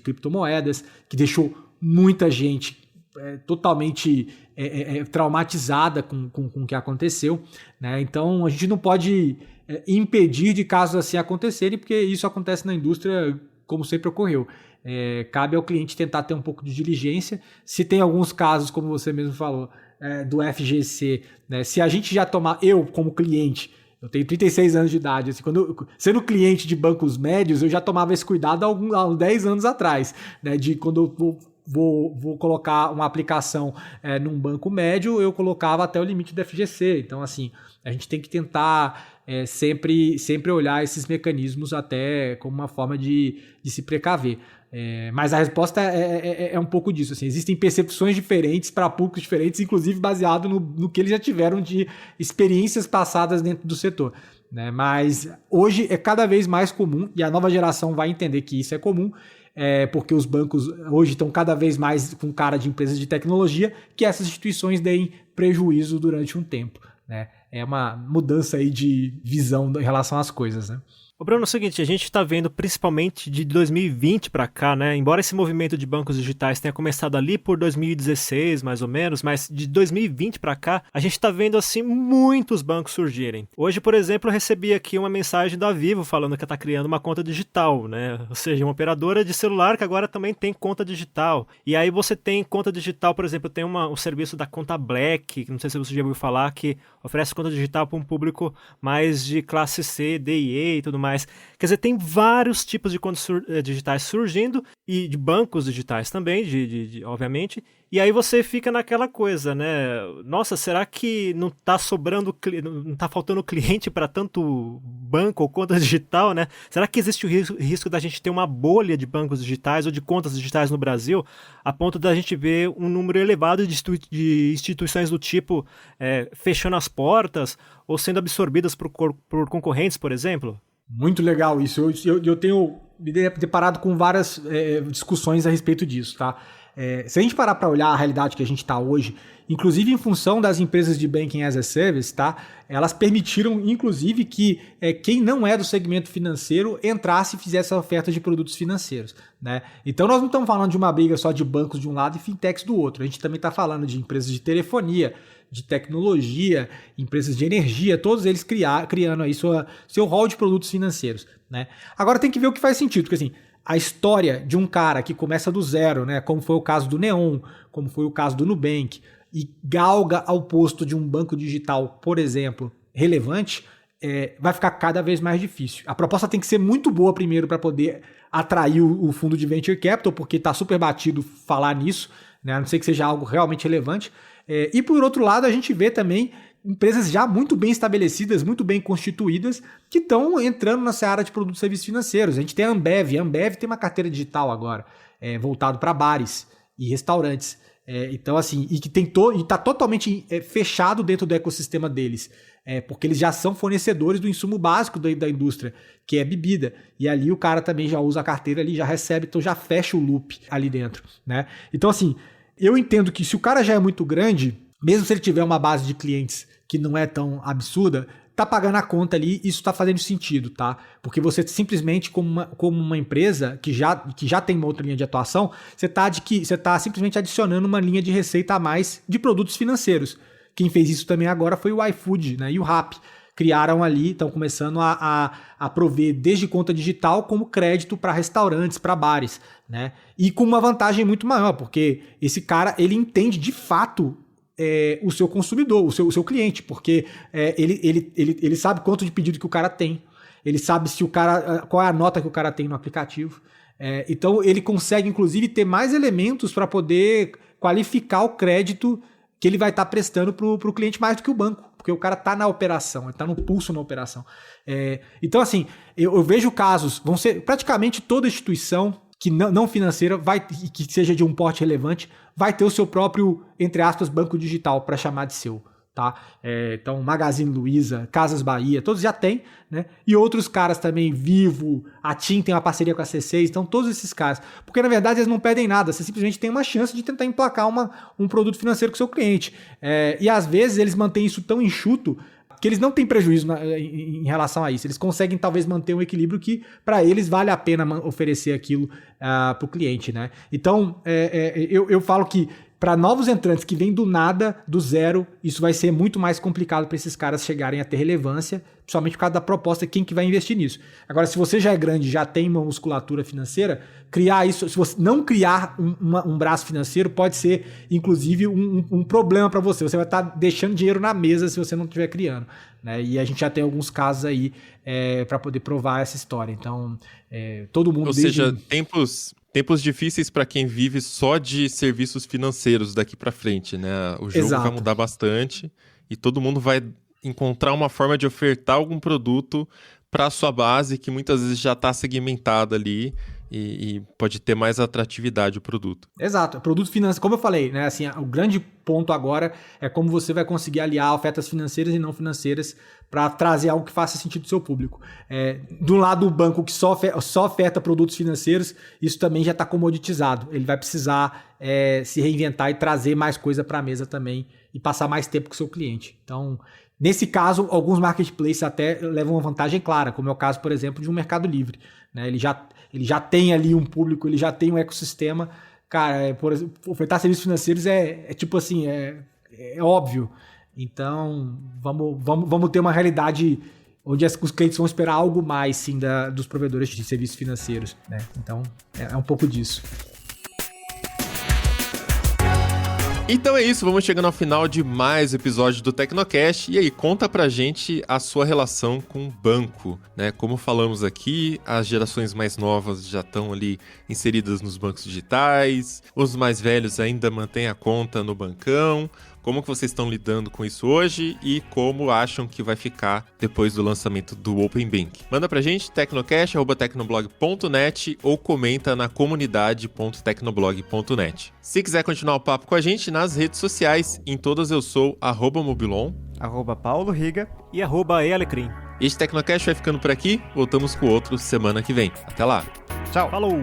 S7: criptomoedas, que deixou muita gente totalmente traumatizada com o que aconteceu, né? Então, a gente não pode impedir de casos assim acontecerem, porque isso acontece na indústria como sempre ocorreu. Cabe ao cliente tentar ter um pouco de diligência. Se tem alguns casos, como você mesmo falou, do FGC, né? Se a gente já tomar, eu como cliente, eu tenho 36 anos de idade, assim, sendo cliente de bancos médios, eu já tomava esse cuidado há uns 10 anos atrás, né? De quando eu vou colocar uma aplicação num banco médio, eu colocava até o limite do FGC. Então, assim, a gente tem que tentar sempre olhar esses mecanismos até como uma forma de se precaver. Mas a resposta é um pouco disso. Assim, existem percepções diferentes para públicos diferentes, inclusive baseado no que eles já tiveram de experiências passadas dentro do setor, né? Mas hoje é cada vez mais comum, e a nova geração vai entender que isso é comum, porque os bancos hoje estão cada vez mais com cara de empresas de tecnologia, que essas instituições deem prejuízo durante um tempo, né? É uma mudança aí de visão em relação às coisas, né?
S4: Ô Bruno, é o seguinte, a gente está vendo principalmente de 2020 para cá, né? Embora esse movimento de bancos digitais tenha começado ali por 2016, mais ou menos, mas de 2020 para cá, a gente está vendo assim muitos bancos surgirem. Hoje, por exemplo, eu recebi aqui uma mensagem da Vivo falando que está criando uma conta digital, né? Ou seja, uma operadora de celular que agora também tem conta digital. E aí você tem conta digital, por exemplo, tem o serviço da conta Black, que não sei se você já ouviu falar, que oferece conta digital para um público mais de classe C, D e E e tudo mais. Quer dizer, tem vários tipos de contas digitais surgindo e de bancos digitais também, obviamente. E aí você fica naquela coisa, né? Nossa, será que não está sobrando, não está faltando cliente para tanto banco ou conta digital, né? Será que existe o risco da gente ter uma bolha de bancos digitais ou de contas digitais no Brasil, a ponto da gente ver um número elevado de instituições do tipo fechando as portas ou sendo absorvidas por concorrentes, por exemplo?
S7: Muito legal isso. Eu tenho me deparado com várias discussões a respeito disso, tá? Se a gente parar para olhar a realidade que a gente está hoje, inclusive em função das empresas de Banking as a Service, tá? Elas permitiram, inclusive, que quem não é do segmento financeiro entrasse e fizesse a oferta de produtos financeiros, né? Então nós não estamos falando de uma briga só de bancos de um lado e fintechs do outro. A gente também está falando de empresas de telefonia, de tecnologia, empresas de energia, todos eles criando aí seu rol de produtos financeiros, né? Agora tem que ver o que faz sentido, porque assim, a história de um cara que começa do zero, né, como foi o caso do Neon, como foi o caso do Nubank, e galga ao posto de um banco digital, por exemplo, relevante, vai ficar cada vez mais difícil. A proposta tem que ser muito boa primeiro para poder atrair o fundo de Venture Capital, porque está super batido falar nisso, né, a não ser que seja algo realmente relevante. E por outro lado, a gente vê também empresas já muito bem estabelecidas, muito bem constituídas, que estão entrando na seara de produtos e serviços financeiros. A gente tem a Ambev tem uma carteira digital agora, voltado para bares e restaurantes. Então, assim, e que está totalmente fechado dentro do ecossistema deles, porque eles já são fornecedores do insumo básico da indústria, que é bebida. E ali o cara também já usa a carteira ali, já recebe, então já fecha o loop ali dentro, né? Então, assim, eu entendo que se o cara já é muito grande, mesmo se ele tiver uma base de clientes que não é tão absurda, tá pagando a conta ali, isso tá fazendo sentido, tá? Porque você simplesmente, como uma empresa que já tem uma outra linha de atuação, você tá simplesmente adicionando uma linha de receita a mais de produtos financeiros. Quem fez isso também agora foi o iFood, né? E o Rappi. Criaram ali, estão começando a prover desde conta digital como crédito para restaurantes, para bares, né? E com uma vantagem muito maior, porque esse cara, ele entende de fato o seu consumidor, o seu cliente, porque ele sabe quanto de pedido que o cara tem. ele sabe se o cara, qual é a nota que o cara tem no aplicativo. Então ele consegue, inclusive, ter mais elementos para poder qualificar o crédito que ele vai estar prestando para o cliente mais do que o banco, porque o cara está na operação, ele está no pulso na operação. Então, assim, eu vejo casos, vão ser praticamente toda instituição que não financeira, que seja de um porte relevante, vai ter o seu próprio, entre aspas, banco digital para chamar de seu. Tá? Então, Magazine Luiza, Casas Bahia, todos já têm, né? E outros caras também, Vivo, a TIM tem uma parceria com a C6, então todos esses caras. Porque, na verdade, eles não pedem nada, você simplesmente tem uma chance de tentar emplacar um produto financeiro com o seu cliente. E, às vezes, eles mantêm isso tão enxuto que eles não têm prejuízo em relação a isso. Eles conseguem, talvez, manter um equilíbrio que, para eles, vale a pena oferecer aquilo para o cliente, né? Então, eu falo que para novos entrantes que vêm do nada, do zero, isso vai ser muito mais complicado para esses caras chegarem a ter relevância, principalmente por causa da proposta, quem que vai investir nisso. Agora, se você já é grande, já tem uma musculatura financeira, criar isso, se você não criar um braço financeiro, pode ser, inclusive, um problema para você. Você vai estar deixando dinheiro na mesa se você não estiver criando, né? E a gente já tem alguns casos aí para poder provar essa história. Então, todo mundo...
S2: Ou seja, tempos difíceis para quem vive só de serviços financeiros daqui para frente, né? O jogo vai mudar bastante e todo mundo vai encontrar uma forma de ofertar algum produto para a sua base que muitas vezes já está segmentada ali e pode ter mais atratividade o produto.
S7: Exato. Produto financeiro, como eu falei, né? Assim, o grande ponto agora é como você vai conseguir aliar ofertas financeiras e não financeiras para trazer algo que faça sentido do seu público. Do lado do banco que só oferta produtos financeiros, isso também já está comoditizado. Ele vai precisar se reinventar e trazer mais coisa para a mesa também e passar mais tempo com o seu cliente. Então, nesse caso, alguns marketplaces até levam uma vantagem clara, como é o caso, por exemplo, de um Mercado Livre, né? Ele já tem ali um público, ele já tem um ecossistema. Cara, por exemplo, ofertar serviços financeiros tipo assim, é óbvio. Então, vamos ter uma realidade onde os clientes vão esperar algo mais, sim, dos provedores de serviços financeiros, né? Então, é um pouco disso.
S2: Então é isso, vamos chegando ao final de mais um episódio do Tecnocast. E aí, conta pra gente a sua relação com o banco, né? Como falamos aqui, as gerações mais novas já estão ali inseridas nos bancos digitais, os mais velhos ainda mantêm a conta no bancão. Como que vocês estão lidando com isso hoje e como acham que vai ficar depois do lançamento do Open Bank? Manda pra gente, tecnocast@tecnoblog.net ou comenta na comunidade.tecnoblog.net. Se quiser continuar o papo com a gente nas redes sociais, em todas eu sou @mobilon,
S3: @paulo_riga
S4: e @ealecrim.
S2: Este Tecnocast vai ficando por aqui, voltamos com outro semana que vem. Até lá!
S3: Tchau!
S4: Falou!